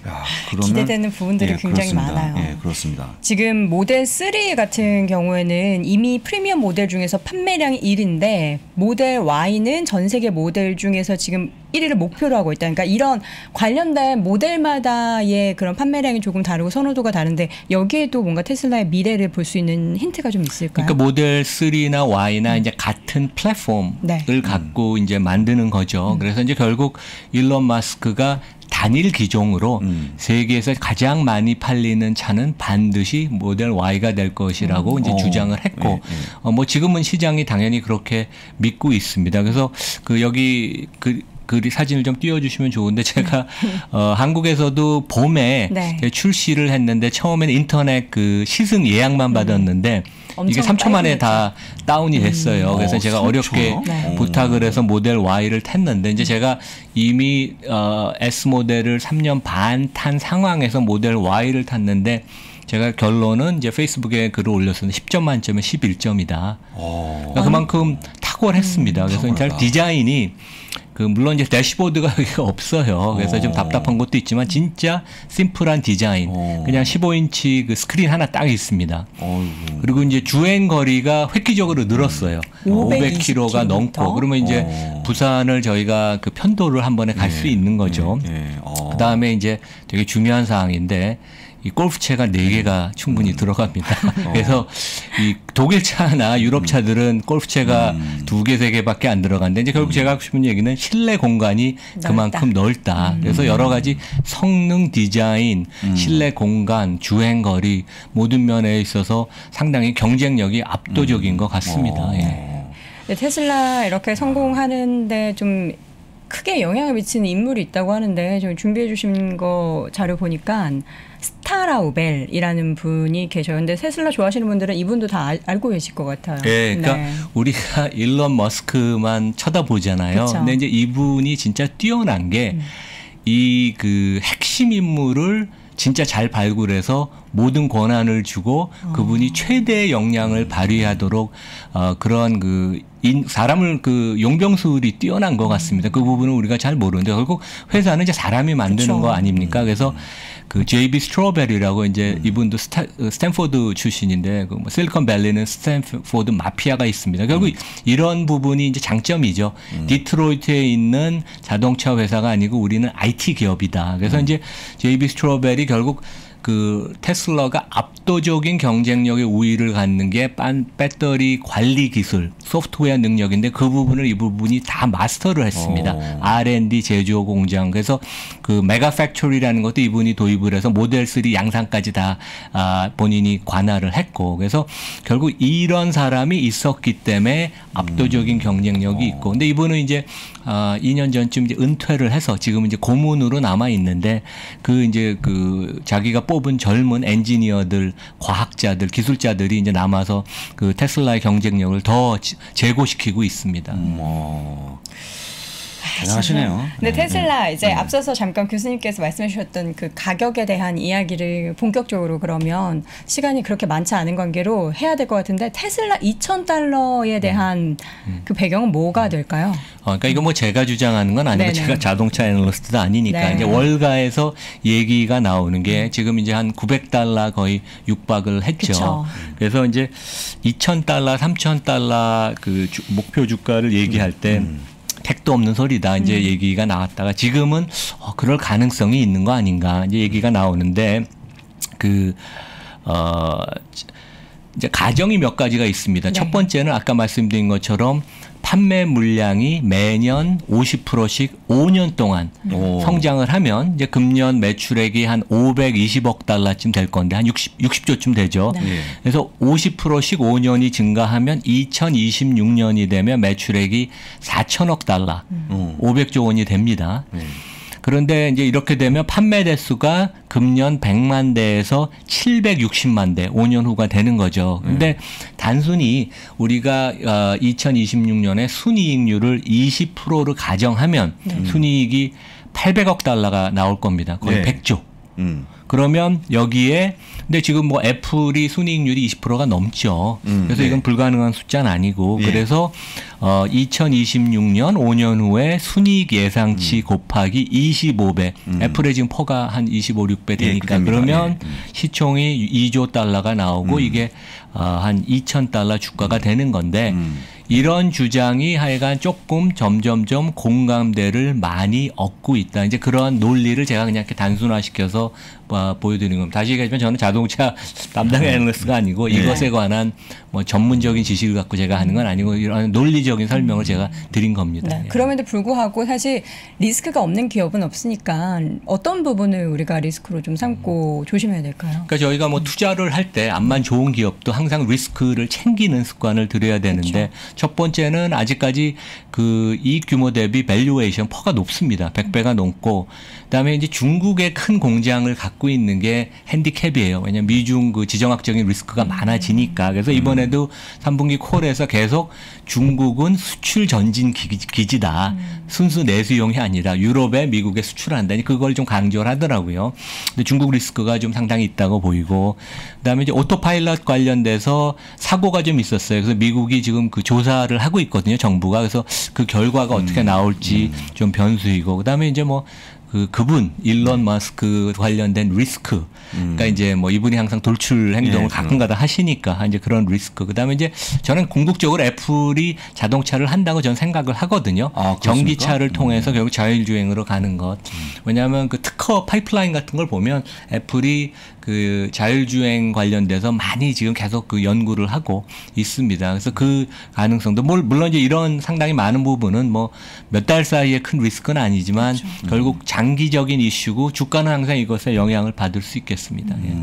야, 기대되는 부분들이 굉장히 그렇습니다. 많아요. 예, 그렇습니다. 지금 모델 3 같은 경우에는 이미 프리미엄 모델 중에서 판매량이 1위인데 모델 Y는 전 세계 모델 중에서 지금 1위를 목표로 하고 있다. 그러니까 이런 관련된 모델마다의 그런 판매량이 조금 다르고 선호도가 다른데 여기에도 뭔가 테슬라의 미래를 볼 수 있는 힌트가 좀 있을까요? 그러니까 모델 3나 Y나 이제 같은 플랫폼을 갖고 이제 만드는 거죠. 그래서 이제 결국 일론 마스크가 단일 기종으로 세계에서 가장 많이 팔리는 차는 반드시 모델 Y가 될 것이라고 이제 주장을 했고, 뭐 지금은 시장이 당연히 그렇게 믿고 있습니다. 그래서 여기 그 사진을 좀 띄워주시면 좋은데 제가 한국에서도 봄에 출시를 했는데 처음에는 인터넷 그 시승 예약만 받았는데 이게 3초 만에 다 다운이 됐어요. 그래서 제가 어렵게 부탁을 해서 모델 Y를 탔는데 이제 제가 이미 S 모델을 3년 반 탄 상황에서 모델 Y를 탔는데 제가 결론은 이제 페이스북에 글을 올렸었는데 10점 만점에 11점이다. 그러니까 그만큼 탁월했습니다. 그래서 이제 디자인이 물론 이제 대시보드가 없어요. 그래서 좀 답답한 것도 있지만 진짜 심플한 디자인. 그냥 15인치 그 스크린 하나 딱 있습니다. 그리고 이제 주행 거리가 획기적으로 늘었어요. 500km가 넘고. 그러면 이제 부산을 저희가 그 편도를 한 번에 갈 수 있는 거죠. 그다음에 이제 되게 중요한 사항인데 이 골프채가 4개가 충분히 들어갑니다. 그래서 이 독일 차나 유럽 차들은 골프채가 2개, 3개밖에 안 들어가는데 이제 결국 제가 하고 싶은 얘기는 실내 공간이 그만큼 넓다. 그래서 여러 가지 성능, 디자인, 실내 공간, 주행 거리 모든 면에 있어서 상당히 경쟁력이 압도적인 것 같습니다. 예. 네, 테슬라 이렇게 성공하는데 좀 크게 영향을 미치는 인물이 있다고 하는데 저희 준비해 주신 거 자료 보니까 스타라우벨이라는 분이 계셔요. 근데 테슬라 좋아하시는 분들은 이분도 다 알고 계실 것 같아요. 네, 그러니까 네. 우리가 일론 머스크만 쳐다보잖아요. 그쵸. 근데 이제 이분이 진짜 뛰어난 게 이 그 핵심 인물을 진짜 잘 발굴해서 모든 권한을 주고 그분이 최대의 역량을 발휘하도록 그런 그 사람을 그 용병술이 뛰어난 것 같습니다. 그 부분은 우리가 잘 모르는데 결국 회사는 이제 사람이 만드는 그쵸. 거 아닙니까? 그래서 그 JB 스트로베리라고 이제 이분도 스탠포드 출신인데 그 뭐 실리콘밸리는 스탠포드 마피아가 있습니다. 결국 이런 부분이 이제 장점이죠. 디트로이트에 있는 자동차 회사가 아니고 우리는 IT 기업이다. 그래서 이제 JB 스트로베리 결국 그 테슬라가 압도적인 경쟁력의 우위를 갖는 게 배터리 관리 기술, 소프트웨어 능력인데 그 부분을 이 부분이 다 마스터를 했습니다. R&D 제조 공장. 그래서 그 메가 팩토리라는 것도 이분이 도입을 해서 모델 3 양산까지 다 본인이 관할을 했고 그래서 결국 이런 사람이 있었기 때문에 압도적인 경쟁력이 있고 근데 이분은 이제 2년 전쯤 이제 은퇴를 해서 지금 이제 고문으로 남아 있는데 그 이제 그 자기가 뽑은 젊은 엔지니어들, 과학자들, 기술자들이 이제 남아서 그 테슬라의 경쟁력을 더 제고시키고 있습니다. 대단하시네요. 근데 테슬라 이제 앞서서 잠깐 교수님께서 말씀해 주셨던 그 가격에 대한 이야기를 본격적으로 그러면 시간이 그렇게 많지 않은 관계로 해야 될 것 같은데 테슬라 $2,000에 대한 그 배경은 뭐가 될까요? 그러니까 이거 뭐 제가 주장하는 건 아니고 네네. 제가 자동차 애널리스트도 아니니까 네. 이제 월가에서 얘기가 나오는 게 지금 이제 한 $900 거의 육박을 했죠. 그쵸. 그래서 이제 $2,000, $3,000 그 목표 주가를 얘기할 때 택도 없는 소리다 이제 얘기가 나왔다가 지금은 그럴 가능성이 있는 거 아닌가 이제 얘기가 나오는데 이제 가정이 몇 가지가 있습니다. 네. 첫 번째는 아까 말씀드린 것처럼 판매 물량이 매년 50%씩 5년 동안 성장을 하면 이제 금년 매출액이 한 $520억 달러쯤 될 건데 한 60조쯤 되죠. 네. 그래서 50%씩 5년이 증가하면 2026년이 되면 매출액이 4천억 달러, 500조 원이 됩니다. 그런데 이제 이렇게 되면 판매 대수가 금년 100만 대에서 760만 대 5년 후가 되는 거죠. 근데 단순히 우리가 2026년에 순이익률을 20%를 가정하면 순이익이 800억 달러가 나올 겁니다. 거의 네. 100조. 그러면 여기에 근데 지금 뭐 애플이 순이익률이 20%가 넘죠. 그래서 이건 불가능한 숫자는 아니고 그래서 2026년 5년 후에 순이익 예상치 곱하기 25배. 애플의 지금 퍼가 한 25, 6배 되니까 그러면 시총이 2조 달러가 나오고 이게 한 $2,000 주가가 되는 건데 이런 주장이 하여간 조금 점점점 공감대를 많이 얻고 있다. 이제 그런 논리를 제가 그냥 이렇게 단순화시켜서 보여드리는 겁니다. 다시 얘기하지만 저는 자동차 담당 애널리스트가 아니고 이것에 관한 뭐 전문적인 지식을 갖고 제가 하는 건 아니고 이런 논리적인 설명을 제가 드린 겁니다. 네. 예. 그럼에도 불구하고 사실 리스크가 없는 기업은 없으니까 어떤 부분을 우리가 리스크로 좀 삼고 조심해야 될까요? 그러니까 저희가 뭐 투자를 할 때 암만 좋은 기업도 항상 리스크를 챙기는 습관을 들여야 되는데 그렇죠. 첫 번째는 아직까지 그 이익 규모 대비 밸류에이션 퍼가 높습니다. 100배가 넘고 그다음에 이제 중국의 큰 공장을 갖고 있는 게 핸디캡이에요. 왜냐하면 미중 그 지정학적인 리스크가 많아지니까. 그래서 이번에도 3분기 콜에서 계속 중국은 수출 전진 기지다. 순수 내수용이 아니라 유럽에 미국에 수출한다니 그걸 좀 강조를 하더라고요. 근데 중국 리스크가 좀 상당히 있다고 보이고 그다음에 이제 오토파일럿 관련돼서 사고가 좀 있었어요. 그래서 미국이 지금 그 조사를 하고 있거든요. 정부가. 그래서 그 결과가 어떻게 나올지 좀 변수이고 그다음에 이제 뭐 그분 일론 머스크 관련된 리스크. 그러니까 이제 뭐 이분이 항상 돌출 행동을 가끔가다 하시니까 이제 그런 리스크. 그다음에 이제 저는 궁극적으로 애플이 자동차를 한다고 저는 생각을 하거든요. 전기차를 통해서 결국 자율주행으로 가는 것. 왜냐하면 그 특허 파이프라인 같은 걸 보면 애플이 그 자율주행 관련돼서 많이 지금 계속 그 연구를 하고 있습니다. 그래서 그 가능성도 물론 이제 이런 상당히 많은 부분은 뭐 몇 달 사이에 큰 리스크는 아니지만 그렇죠. 결국 장기적인 이슈고 주가는 항상 이것에 영향을 받을 수 있겠습니다. 예.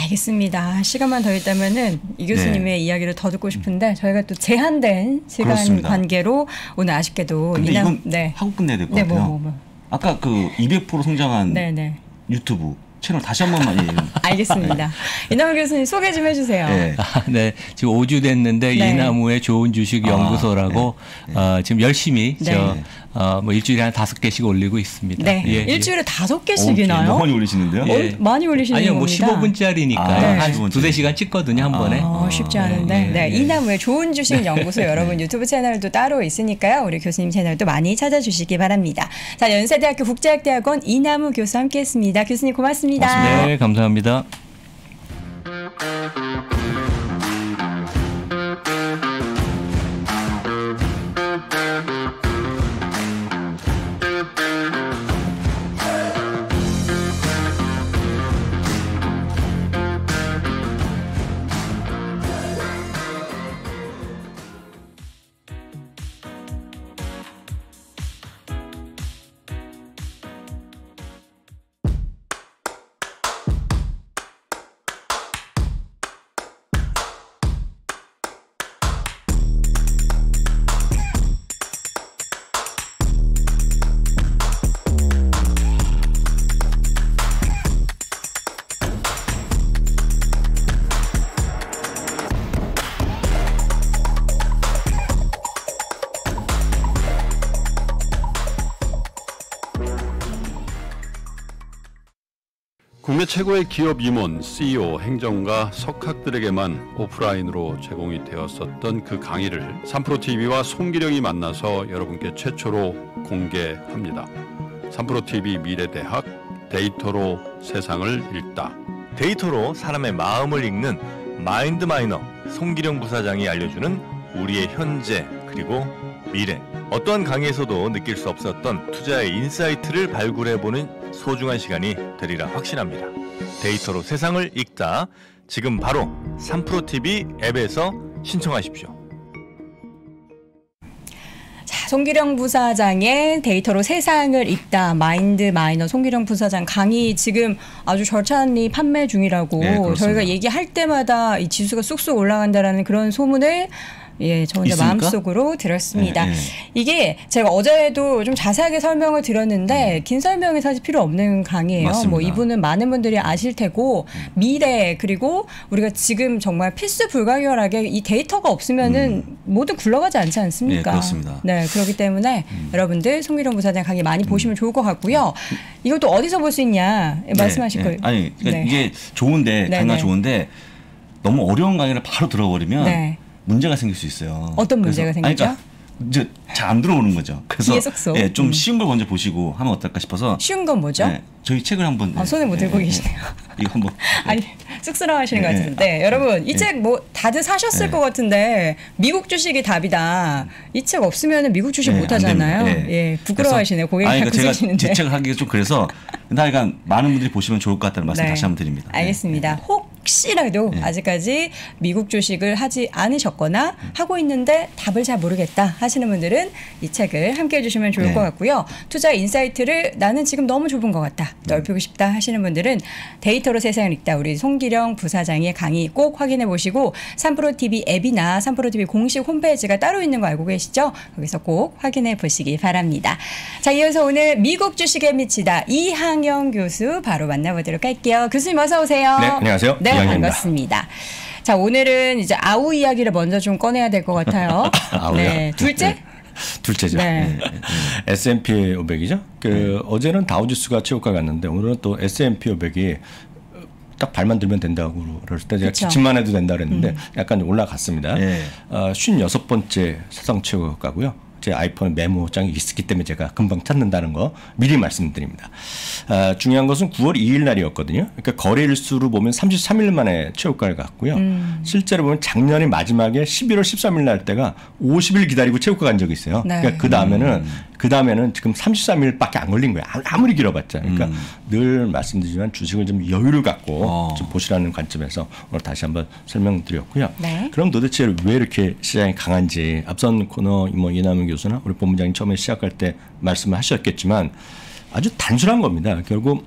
알겠습니다. 시간만 더 있다면은 이 교수님의 이야기를 더 듣고 싶은데 저희가 또 제한된 시간 그렇습니다. 관계로 오늘 아쉽게도 근데 이건 하고 끝내야 될 것 같아요. 아까 그 200% 성장한 유튜브 채널 다시 한 번만 알겠습니다. 이남우 교수님 소개 좀 해주세요. 네. 네, 지금 5주 됐는데 이나무의 좋은 주식 연구소라고 지금 열심히 뭐 일주일에 한 5개씩 올리고 있습니다. 네, 일주일에 5개씩이나요? 너무 많이 올리시는데요? 많이 올리시는 아니요, 겁니다. 뭐 15분짜리니까 한 두세 시간 찍거든요, 한 번에. 쉽지 않은데. 이나무의 좋은 주식 연구소 여러분 유튜브 채널도 따로 있으니까요. 우리 교수님 채널도 많이 찾아주시기 바랍니다. 자, 연세대학교 국제학대학원 이나무 교수 함께했습니다. 교수님 고맙습니다. 네, 감사합니다. 국내 최고의 기업 임원, CEO, 행정가, 석학들에게만 오프라인으로 제공이 되었었던 그 강의를 3프로TV와 송기령이 만나서 여러분께 최초로 공개합니다. 3프로TV 미래대학 데이터로 세상을 읽다. 데이터로 사람의 마음을 읽는 마인드마이너 송기령 부사장이 알려주는 우리의 현재 그리고 미래. 어떠한 강의에서도 느낄 수 없었던 투자의 인사이트를 발굴해보는 소중한 시간이 되리라 확신합니다. 데이터로 세상을 읽다. 지금 바로 3프로TV 앱에서 신청하십시오. 자, 송기령 부사장의 데이터로 세상을 읽다 마인드 마이너 송기령 부사장 강의 지금 아주 절찬리 판매 중이라고 저희가 얘기할 때마다 이 지수가 쑥쑥 올라간다라는 그런 소문을 저 혼자 마음속으로 들었습니다. 이게 제가 어제도 좀 자세하게 설명을 드렸는데 긴 설명이 사실 필요 없는 강의예요. 맞습니다. 뭐 이분은 많은 분들이 아실 테고 미래 그리고 우리가 지금 정말 필수 불가결하게 이 데이터가 없으면은 모두 굴러가지 않지 않습니까? 네, 그렇습니다. 네, 그렇기 때문에 여러분들 송기령 부사장 강의 많이 보시면 좋을 것 같고요. 이것도 어디서 볼 수 있냐 말씀하실 거예요. 아니, 그러니까 이게 좋은데 강의가 좋은데 너무 어려운 강의를 바로 들어버리면 문제가 생길 수 있어요. 어떤 문제가 생기죠? 그러니까 이제 잘 안 들어오는 거죠. 그래서 좀 쉬운 걸 먼저 보시고 하면 어떨까 싶어서. 쉬운 건 뭐죠? 저희 책을 한번. 손에 못 들고 계시네요. 이거 한번. 아니 쑥스러워하시는 것 같은데 여러분 이 책 뭐 다들 사셨을 것 같은데 미국 주식이 답이다. 이 책 없으면 미국 주식 못 하잖아요. 부끄러워하시네요. 고객이 갖고 계시는데. 제 책을 하기가 좀 그래서 그러니까 많은 분들이 보시면 좋을 것 같다는 말씀 다시 한번 드립니다. 알겠습니다. 혹시라도 아직까지 미국 주식을 하지 않으셨거나 하고 있는데 답을 잘 모르겠다 하시는 분들은 이 책을 함께 해주시면 좋을 것 같고요. 투자 인사이트를 나는 지금 너무 좁은 것 같다. 넓히고 싶다 하시는 분들은 데이터로 세상을 읽다 우리 송기령 부사장의 강의 꼭 확인해 보시고 3프로TV 앱이나 3프로TV 공식 홈페이지가 따로 있는 거 알고 계시죠? 거기서 꼭 확인해 보시기 바랍니다. 자, 이어서 오늘 미국 주식에 미치다 이항영 교수 바로 만나보도록 할게요. 교수님 어서 오세요. 네, 안녕하세요. 네, 반갑습니다. 자, 오늘은 이제 아우 이야기를 먼저 좀 꺼내야 될 것 같아요. 네, 둘째? 둘째죠. S&P 500이죠. 어제는 다우지수가 최고가 갔는데 오늘은 또 S&P 500이 딱 발만 들면 된다고 그럴 때 제가 기침만 해도 된다 그랬는데 약간 올라갔습니다. 56번째 사상 최고가고요. 제 아이폰 메모장이 있었기 때문에 제가 금방 찾는다는 거 미리 말씀드립니다. 중요한 것은 9월 2일 날이었거든요. 그러니까 거래일수로 보면 33일 만에 최고가를 갔고요. 실제로 보면 작년에 마지막에 11월 13일 날 때가 50일 기다리고 최고가 간 적이 있어요. 그러니까 그 다음에는 그 다음에는 지금 33일밖에 안 걸린 거예요. 아무리 길어봤자. 그러니까 늘 말씀드리지만 주식을 좀 여유를 갖고 좀 보시라는 관점에서 오늘 다시 한번 설명드렸고요. 네. 그럼 도대체 왜 이렇게 시장이 강한지 앞선 코너 뭐 이남은 교수나 우리 본부장님 처음에 시작할 때 말씀을 하셨겠지만 아주 단순한 겁니다. 결국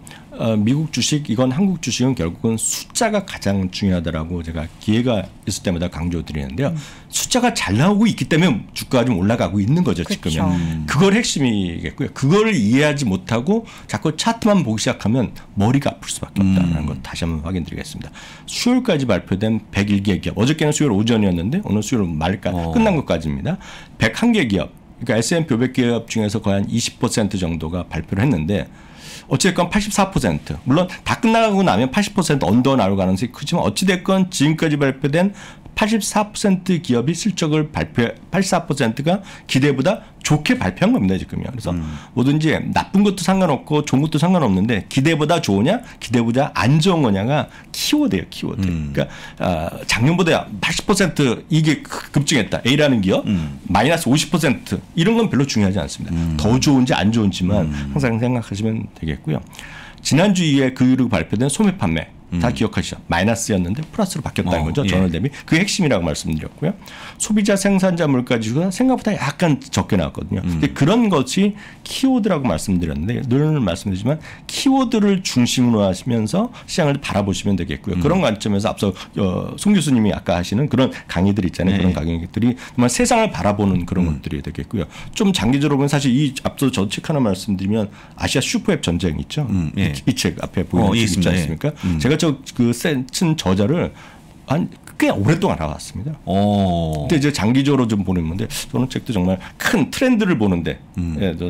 미국 주식 이건 한국 주식은 결국은 숫자가 가장 중요하다라고 제가 기회가 있을 때마다 강조드리는데요. 숫자가 잘 나오고 있기 때문에 주가가 좀 올라가고 있는 거죠. 그렇죠. 지금은. 그걸 핵심이겠고요. 그걸 이해하지 못하고 자꾸 차트만 보기 시작하면 머리가 아플 수밖에 없다는 것 다시 한번 확인드리겠습니다. 수요일까지 발표된 101개 기업. 어저께는 수요일 오전이었는데 오늘 수요일 말까 끝난 것까지입니다. 101개 기업. 그러니까 S&P 500 기업 중에서 거의 한 20% 정도가 발표를 했는데 어찌됐건 84% 물론 다 끝나고 나면 80% 언더 나올 가능성이 크지만 어찌됐건 지금까지 발표된 84% 기업이 실적을 84%가 기대보다 좋게 발표한 겁니다 지금요. 그래서 뭐든지 나쁜 것도 상관없고 좋은 것도 상관없는데 기대보다 좋으냐 기대보다 안 좋은 거냐가 키워드예요. 키워드. 그러니까 작년보다 80% 이게 급증했다. A라는 기업 마이너스 50% 이런 건 별로 중요하지 않습니다. 더 좋은지 안 좋은지만 항상 생각하시면 되겠고요. 지난주에 그 이후로 발표된 소매 판매 다 기억하시죠? 마이너스였는데 플러스로 바뀌었다는 거죠. 전월 대비. 그게 핵심이라고 말씀드렸고요. 소비자 생산자 물가 지수가 생각보다 약간 적게 나왔거든요. 근데 그런 것이 키워드라고 말씀드렸는데 늘 말씀드리지만 키워드를 중심으로 하시면서 시장을 바라보시면 되겠고요. 그런 관점에서 앞서 송 교수님이 아까 하시는 그런 강의들 있잖아요. 그런 강의들이 정말 세상을 바라보는 그런 것들이 되겠고요. 좀 장기적으로 보면 사실 이 앞서 저 책 하나 말씀드리면 아시아 슈퍼앱 전쟁 있죠. 이 책 앞에 보이는 책 있지 않습니까? 제가 쓴 저자를 꽤 오랫동안 알아왔습니다. 근데 이제 장기적으로 좀 보는 건데 저는 책도 정말 큰 트렌드를 보는데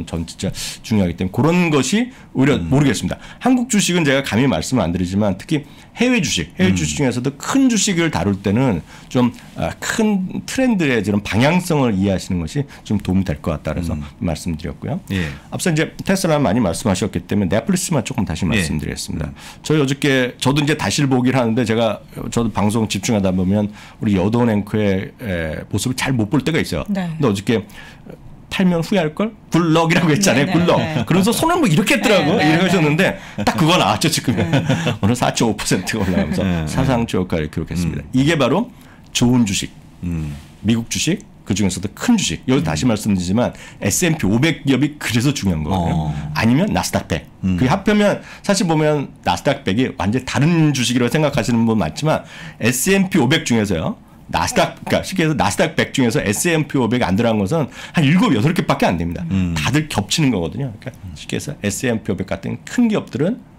전 진짜 중요하기 때문에 그런 것이 오히려 모르겠습니다. 한국 주식은 제가 감히 말씀을 안 드리지만 특히 해외 주식 중에서도 큰 주식을 다룰 때는 좀 큰 트렌드의 이런 방향성을 이해하시는 것이 좀 도움이 될 것 같다 그래서 말씀드렸고요. 앞서 이제 테슬라 많이 말씀하셨기 때문에 넷플릭스만 조금 다시 말씀드리겠습니다. 저희 어저께 저도 이제 다시 보기를 하는데 저도 방송 집중하다 보면 우리 여돈 앵커의 모습을 잘 못 볼 때가 있어요. 근데 어저께 팔면 후회할 걸? 굴럭이라고 했잖아요. 굴럭. 그러면서 손을 뭐 이렇게 했더라고. 이렇게 하셨는데 딱 그거 나왔죠 지금. 오늘 4.5%가 올라가면서 사상 최고가를 기록했습니다. 이게 바로 좋은 주식, 미국 주식, 그 중에서도 큰 주식. 여기 다시 말씀드리지만 S&P 500 기업이 그래서 중요한 거예요. 아니면 나스닥 100. 그게 합하면 사실 보면 나스닥 100이 완전히 다른 주식이라고 생각하시는 분 많지만 S&P 500 중에서요. 그러니까 쉽게 해서 나스닥 100 중에서 S&P 500이 안 들어간 것은 한 7, 8개밖에 안 됩니다. 다들 겹치는 거거든요. 그러니까 쉽게 해서 S&P 500 같은 큰 기업들은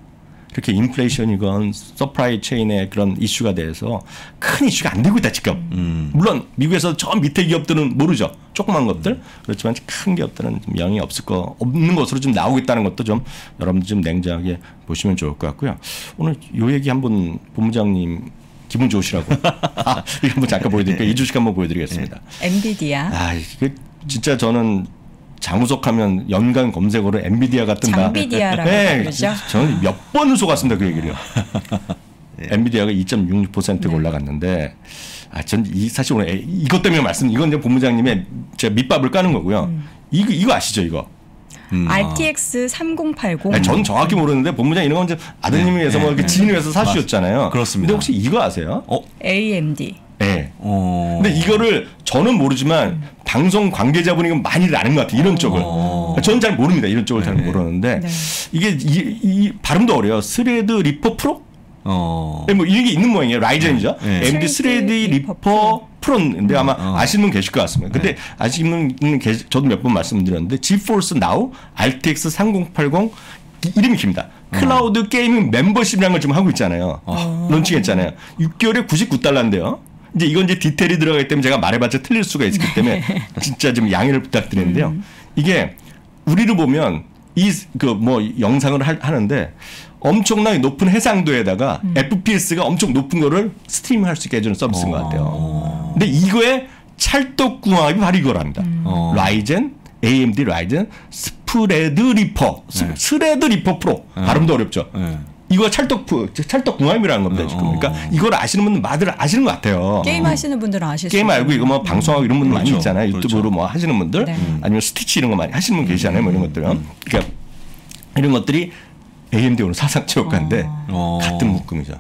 이렇게 인플레이션이건 서프라이 체인의 그런 이슈가 돼서 큰 이슈가 안 되고 있다 지금. 물론 미국에서 저 밑에 기업들은 모르죠. 조그만 것들. 그렇지만 큰 기업들은 좀 영향이 없는 것으로 좀 나오고 있다는 것도 좀 여러분들 좀 냉정하게 보시면 좋을 것 같고요. 오늘 요 얘기 한번 본부장님 기분 좋으시라고. 이거 한번 잠깐 보여드릴게요. 이 주식 한번 보여드리겠습니다. 엔비디아. 이게 진짜 저는 장우석하면 연간 검색어로 엔비디아가 뜬다. 장비디아라고 그러죠. 저는 몇 번을 속았습니다. 그 얘기를요. 엔비디아가 2.66%가 올라갔는데 전 사실 오늘 이것 때문에 이건 이제 본부장님의 제가 밑밥을 까는 거고요. 이거 아시죠 이거? RTX 3080. 저는 정확히 모르는데 본부장 이런 건 이제 아드님이 위해서 뭐 이렇게 지인을 위해서 사주셨잖아요. 그렇습니다. 근데 혹시 이거 아세요? AMD. 네. 근데 이거를 저는 모르지만 방송 관계자분이 많이 아는 것 같아요. 이런 쪽을. 저는 잘 모릅니다. 이런 쪽을 잘 모르는데 이게 이 발음도 어려요. 스레드 리퍼 프로? 뭐 이게 있는 모양이에요. 라이젠이죠. AMD 스레드 리퍼 프로인데 아마 아시는 분 계실 것 같습니다. 근데 아시는 분 저도 몇 번 말씀드렸는데 지포스 나우 RTX 3080 이름이 깁니다. 클라우드 게이밍 멤버십이라는 걸 좀 하고 있잖아요. 론칭했잖아요. 6개월에 $99인데요. 이제 이건 이제 디테일이 들어가기 때문에 제가 말해봤자 틀릴 수가 있기 때문에 진짜 좀 양해를 부탁드리는데요. 이게 우리를 보면 영상을 하는데 엄청나게 높은 해상도에다가 FPS가 엄청 높은 거를 스트리밍할 수 있게 해주는 서비스인 것 같아요. 근데 이거의 찰떡궁합이 바로 이거랍니다. 라이젠, AMD 라이젠 스레드 리퍼 프로. 발음도 어렵죠. 이거 찰떡궁합이라는 겁니다 지금. 그러니까 이걸 아시는 분들 다들 아시는 것 같아요. 게임 하시는 분들은 아실 수 게임 알고 이거 뭐 방송하고 이런 분들 많이 그렇죠. 있잖아요. 유튜브로 뭐 하시는 분들 네. 아니면 스티치 이런 거 많이 하시는 분 계시잖아요. 뭐 이런 것들은. 그러니까 이런 것들이 AMD 오늘 사상체육관인데 같은 묶음이죠.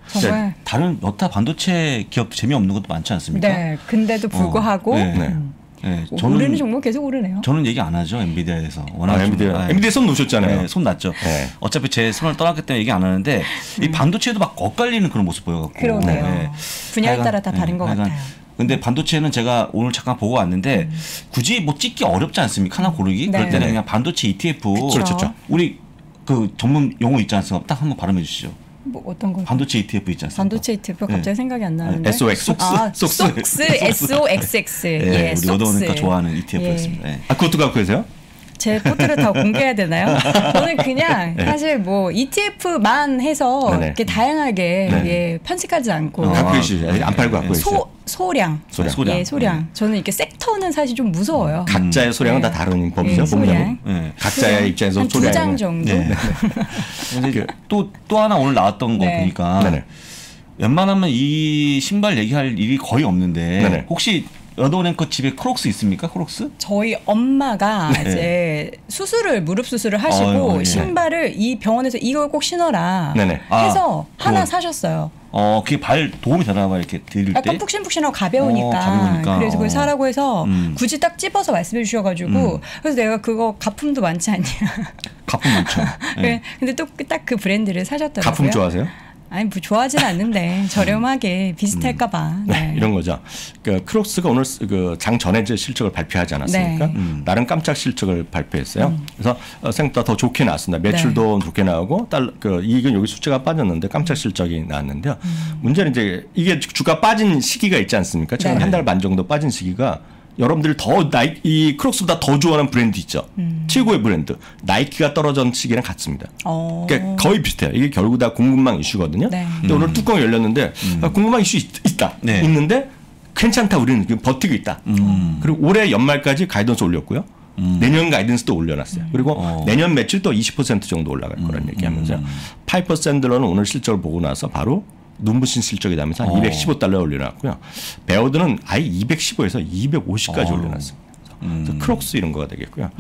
정말 다른 여타 반도체 기업 재미없는 것도 많지 않습니까? 네. 근데도 불구하고 네. 네. 저는 오르는 종목 계속 오르네요. 저는 얘기 안 하죠. 엔비디아에서. 워낙 엔비디아 손 놓으셨잖아요. 네, 손 났죠. 네. 어차피 제 손을 떠났기 때문에 얘기 안 하는데 이 반도체도 막 엇갈리는 그런 모습 보여갖고. 그러네요. 네. 분야에 하여간, 따라 다 다른 것 하여간. 같아요. 근데 반도체는 제가 오늘 잠깐 보고 왔는데 굳이 뭐 찍기 어렵지 않습니까? 하나 고르기. 네. 그럴 때는 그냥 반도체 ETF. 그렇죠. 우리 그 전문 용어 있지 않습니까? 딱 한번 발음해 주시죠. 뭐 어떤 거? 반도체 ETF 있지 않습니까? 반도체 ETF 갑자기 네. 생각이 안 나는데. SOX. 속스 SOXX. 네, 예, 우리 여동이니까 속스. 좋아하는 ETF였습니다. 예. 네. 아 그것도 갖고 계세요? 제 포트를 다 공개해야 되나요? 저는 그냥 사실 뭐 ETF만 해서 네네. 이렇게 다양하게 네. 예, 편식하지 않고 갖고 계시죠? 안 팔고 갖고 계시죠? 소량. 소량. 예, 소량. 저는 이렇게 섹터는 사실 좀 무서워요. 각자의 소량은 네. 다 다른 법이죠. 네, 소량. 네. 각자의 입장에서 한 소량이. 2장 정도. 네. 근데 또 하나 오늘 나왔던 거 네. 보니까 네네. 웬만하면 이 신발 얘기할 일이 거의 없는데 네네. 혹시 여도랭커 집에 크록스 있습니까? 크록스? 저희 엄마가 이제 무릎 수술을 하시고 아유, 네. 신발을 이 병원에서 이걸 꼭 신어라 네네. 해서 하나 그건- 사셨어요. 그게 발 도움이 되나 봐요. 이렇게 들일 때. 약간 푹신푹신하고 가벼우니까. 가벼우니까. 그래서 그걸 사라고 해서 굳이 딱 찝어서 말씀해 주셔가지고 그래서 내가 그거 가품도 많지 않냐. 가품 많죠. 네. 근데 또 딱 그 브랜드를 사셨더라고요. 가품 좋아하세요? 아니 뭐 좋아하진 않는데 저렴하게 비슷할까봐. 네, 이런 거죠. 그 크록스가 오늘 그 장 전에 이제 실적을 발표하지 않았습니까? 네. 나름 깜짝 실적을 발표했어요. 그래서 생각보다 더 좋게 나왔습니다. 매출도 좋게 나오고 이익은 여기 숫자가 빠졌는데 깜짝 실적이 나왔는데요. 문제는 이제 이게 주가 빠진 시기가 있지 않습니까? 최근 네. 한 달 반 정도 빠진 시기가 여러분들이 이 크록스보다 더 좋아하는 브랜드 있죠. 최고의 브랜드 나이키가 떨어진 시기랑 같습니다. 그러니까 거의 비슷해요. 이게 결국 다 공급망 이슈거든요. 네. 근데 오늘 뚜껑이 열렸는데 공급망 이슈 있다. 네. 있는데 괜찮다. 우리는 버티고 있다. 그리고 올해 연말까지 가이던스 올렸고요. 내년 가이던스도 올려놨어요. 그리고 내년 매출 또 20% 정도 올라갈 거라는 얘기하면서요. 파이퍼 샌들러는 오늘 실적을 보고 나서 바로 눈부신 실적이 나면서 한 $215 올려놨고요. 베어드는 아예 215에서 250까지 올려놨습니다. 그래서 크록스 이런 거가 되겠고요.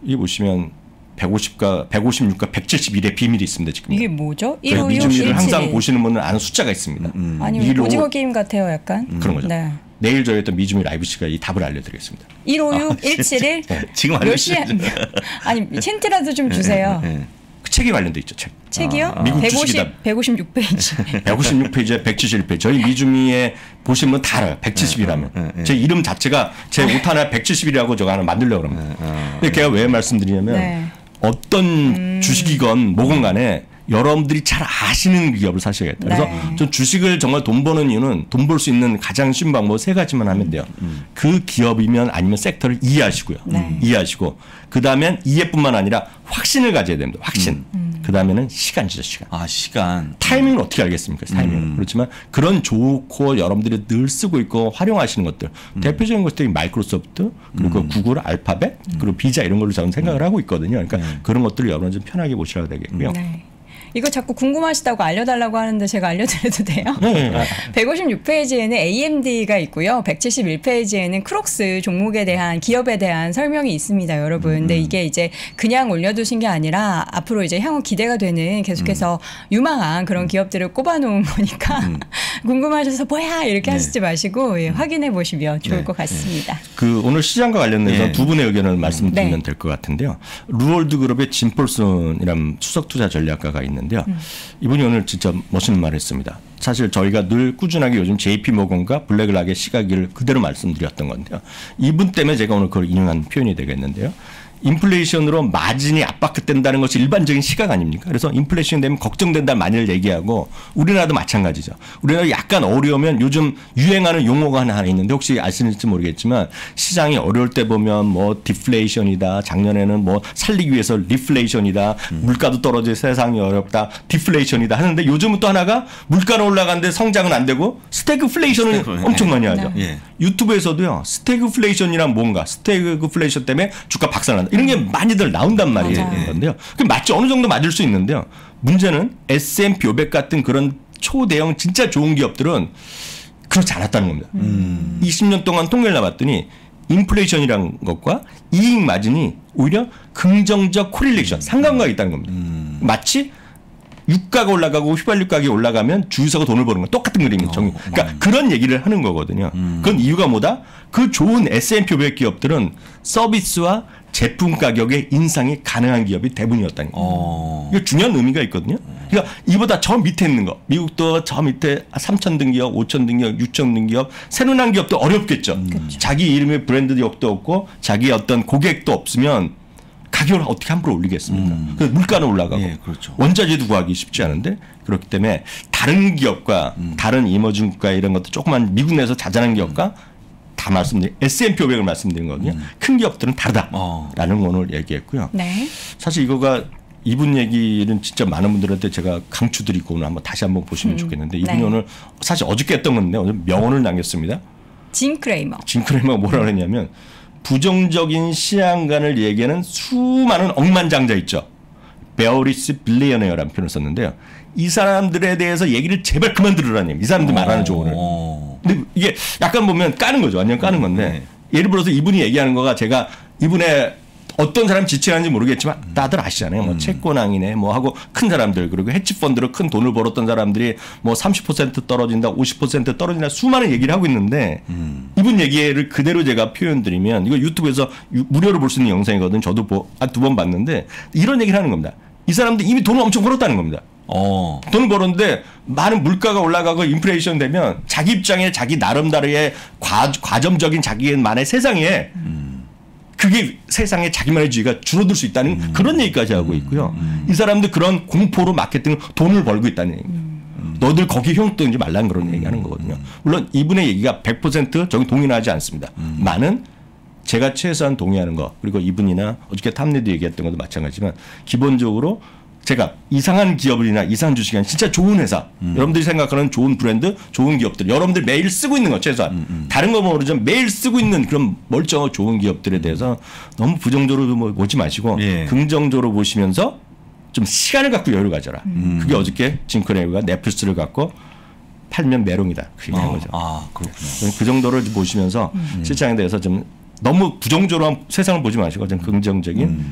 이 보시면 156과 171의 비밀이 있습니다. 지금 이게 뭐죠? 저희 156, 미주미를 항상 171. 보시는 분은 아는 숫자가 있습니다. 아니 일오- 오징어 게임 같아요, 약간. 그런 거죠. 네. 내일 저희 어떤 미주미 라이브 씨가 이 답을 알려드리겠습니다. 156, 171. 지금 몇 시에? 아니 힌트라도 좀 주세요. 그 책에 관련돼 있죠. 책이요? 미국 주식이다. 156페이지. 156페이지에 171페이지. 저희 미주미에 보시면 다 알아요. 170이라면. 제 이름 자체가 제 옷 하나 170이라고 저거 하나 만들려고 합니다. 근데 제가 왜 말씀드리냐면 네. 어떤 주식이건 뭐건 간에 여러분들이 잘 아시는 기업을 사셔야겠다. 그래서 네. 전 주식을 정말 돈 버는 이유는 돈 벌 수 있는 가장 쉬운 방법 세 가지만 하면 돼요. 그 기업이면 아니면 섹터를 이해하시고요. 이해하시고 그다음엔 이해뿐만 아니라 확신을 가져야 됩니다. 확신. 그다음에는 시간이죠. 시간. 시간. 타이밍을 어떻게 알겠습니까? 타이밍을. 그렇지만 그런 좋고 여러분들이 늘 쓰고 있고 활용하시는 것들 대표적인 것들이 마이크로소프트 그리고 구글, 알파벳 그리고 비자 이런 걸로 저는 생각을 하고 있거든요. 그러니까 그런 것들을 여러분 좀 편하게 보시라고 되겠고요. 네. 이거 자꾸 궁금하시다고 알려달라고 하는데 제가 알려드려도 돼요? 네. 156페이지에는 AMD가 있고요. 171페이지에는 크록스 종목에 대한 기업에 대한 설명이 있습니다, 여러분. 근데 이게 이제 그냥 올려두신 게 아니라 앞으로 이제 향후 기대가 되는 계속해서 유망한 그런 기업들을 꼽아놓은 거니까 궁금하셔서 뭐야 이렇게 하시지 마시고 확인해 보시면 좋을 것 같습니다. 그 오늘 시장과 관련해서 네. 두 분의 의견을 말씀드리면 네. 될 것 같은데요. 루올드 그룹의 짐 폴슨이라는 수석 투자 전략가가 있는데요. 이분이 오늘 진짜 멋있는 말을 했습니다. 사실 저희가 늘 꾸준하게 요즘 JP 모건과 블랙락의 시각을 그대로 말씀드렸던 건데요. 이분 때문에 제가 오늘 그걸 인용한 표현이 되겠는데요. 인플레이션으로 마진이 압박된다는 것이 일반적인 시각 아닙니까? 그래서 인플레이션 되면 걱정된다 많이들 얘기하고 우리나라도 마찬가지죠. 우리나라 약간 어려우면 요즘 유행하는 용어가 하나 있는데 혹시 아시는지 모르겠지만 시장이 어려울 때 보면 뭐 디플레이션이다. 작년에는 뭐 살리기 위해서 리플레이션이다. 물가도 떨어져 세상이 어렵다. 디플레이션이다 하는데 요즘은 또 하나가 물가는 올라가는데 성장은 안 되고 스태그플레이션을 엄청 많이 하죠. 네. 유튜브에서도요. 스태그플레이션이란 뭔가 스태그플레이션 때문에 주가 박살난다. 이런 게 많이들 나온단 말이에요. 그 맞죠? 어느 정도 맞을 수 있는데요. 문제는 S&P 500 같은 그런 초대형 진짜 좋은 기업들은 그렇지 않았다는 겁니다. 20년 동안 통계를 나봤더니 인플레이션이라는 것과 이익 마진이 오히려 긍정적 코릴레이션, 상관관계가 있다는 겁니다. 마치 유가가 올라가고 휘발유 가격이 올라가면 주유소가 돈을 버는 건 똑같은 그림이죠. 그러니까 그런 얘기를 하는 거거든요. 그건 이유가 뭐다? 그 좋은 S&P 500 기업들은 서비스와 제품 가격의 인상이 가능한 기업이 대부분이었다는 거예요. 이거 중요한 의미가 있거든요. 그러니까 이보다 저 밑에 있는 거, 미국도 저 밑에 3,000등 기업, 5,000등 기업, 6,000등 기업, 새로 난 기업도 어렵겠죠. 자기 이름의 브랜드 역도 없고 자기 어떤 고객도 없으면 가격을 어떻게 함부로 올리겠습니까? 그래서 물가는 올라가고 그렇죠. 원자재도 구하기 쉽지 않은데 그렇기 때문에 다른 기업과 다른 이머징 국가 이런 것도 조그만 미국 내에서 자잘한 기업과 다 말씀드린 S&P 500을 말씀드린 거거든요. 큰 기업들은 다르다라는 거 오늘 얘기했고요. 네. 사실 이거가 이분 얘기는 진짜 많은 분들한테 제가 강추드리고 오늘 다시 한번 보시면 좋겠는데 이분이 오늘 사실 어저께 했던 건데 오늘 명언을 남겼습니다. 짐 크레이머. 짐 크레이머가 뭐라고 했냐면 부정적인 시향관을 얘기하는 수많은 억만장자 있죠. 베어리스 빌리어네어라는 표현을 썼는데요. 이 사람들에 대해서 얘기를 제발 그만 들으라는 얘기. 이 사람들 말하는 조언을. 근데 이게 약간 보면 까는 거죠. 완전 까는 건데 예를 들어서 이분이 얘기하는 거가 제가 이분의 어떤 사람 지칭하는지 모르겠지만 다들 아시잖아요. 뭐 채권왕이네 뭐 하고 큰 사람들 그리고 헤지펀드로 큰 돈을 벌었던 사람들이 뭐 30% 떨어진다 50% 떨어진다 수많은 얘기를 하고 있는데 이분 얘기를 그대로 제가 표현드리면 이거 유튜브에서 무료로 볼 수 있는 영상이거든요. 저도 2번 봤는데 이런 얘기를 하는 겁니다. 이 사람들 이미 돈을 엄청 벌었다는 겁니다. 돈을 벌었는데 많은 물가가 올라가고 인플레이션 되면 자기 입장에 자기 나름대로의 과점적인 자기만의 세상에 그게 세상에 자기만의 주의가 줄어들 수 있다는 그런 얘기까지 하고 있고요. 이 사람들 그런 공포로 마케팅 돈을 벌고 있다는 얘기입니다. 너들 거기 형 뜨지 말라는 그런 얘기하는 거거든요. 물론 이분의 얘기가 100% 저기 동의하지 않습니다. 많은 제가 최소한 동의하는 거 그리고 이분이나 어저께 탐내도 얘기했던 것도 마찬가지지만 기본적으로 제가 이상한 기업이나 이상한 주식이 아니라 진짜 좋은 회사 여러분들이 생각하는 좋은 브랜드 좋은 기업들 여러분들 매일 쓰고 있는 거 최소한 다른 거 모르지만 매일 쓰고 있는 그런 멀쩡하고 좋은 기업들에 대해서 너무 부정적으로 보지 마시고 긍정적으로 보시면서 좀 시간을 갖고 여유를 가져라. 그게 어저께 짐 크레이머가 넷플릭스를 갖고 팔면 메롱이다. 그게 한 거죠. 그렇군요. 그 정도를 보시면서 시장에 대해서 좀 너무 부정적으로 세상을 보지 마시고 좀 긍정적인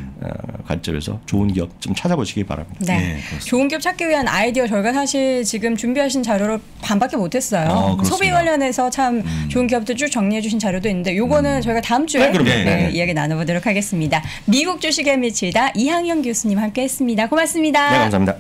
관점에서 좋은 기업 좀 찾아보시기 바랍니다. 네. 좋은 기업 찾기 위한 아이디어 저희가 사실 지금 준비하신 자료를 반밖에 못했어요. 소비 관련해서 참 좋은 기업들 쭉 정리해 주신 자료도 있는데 요거는 저희가 다음 주에 이야기 나눠보도록 하겠습니다. 미국 주식에 미치다 이항영 교수님 함께했습니다. 고맙습니다. 네, 감사합니다.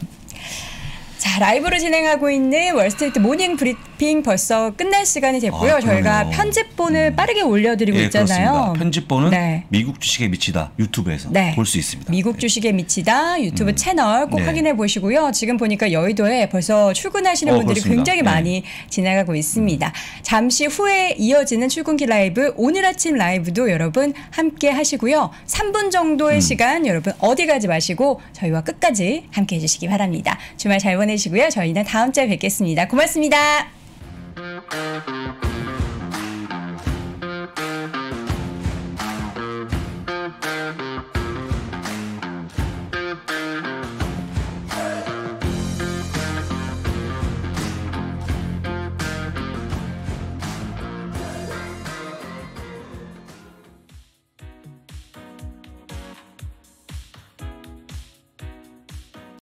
자, 라이브로 진행하고 있는 월스트리트 모닝 브리핑 벌써 끝날 시간이 됐고요. 저희가 편집본을 빠르게 올려드리고 있잖아요. 그렇습니다. 편집본은 미국 주식에 미치다 유튜브에서 볼 수 있습니다. 미국 주식에 미치다 유튜브 채널 꼭 확인해 보시고요. 지금 보니까 여의도에 벌써 출근하시는 분들이 그렇습니다. 굉장히 많이 지나가고 있습니다. 잠시 후에 이어지는 출근길 라이브 오늘 아침 라이브도 여러분 함께 하시고요. 3분 정도의 시간 여러분 어디 가지 마시고 저희와 끝까지 함께 해주시기 바랍니다. 주말 잘 보내시고요. 저희는 다음 주에 뵙겠습니다. 고맙습니다.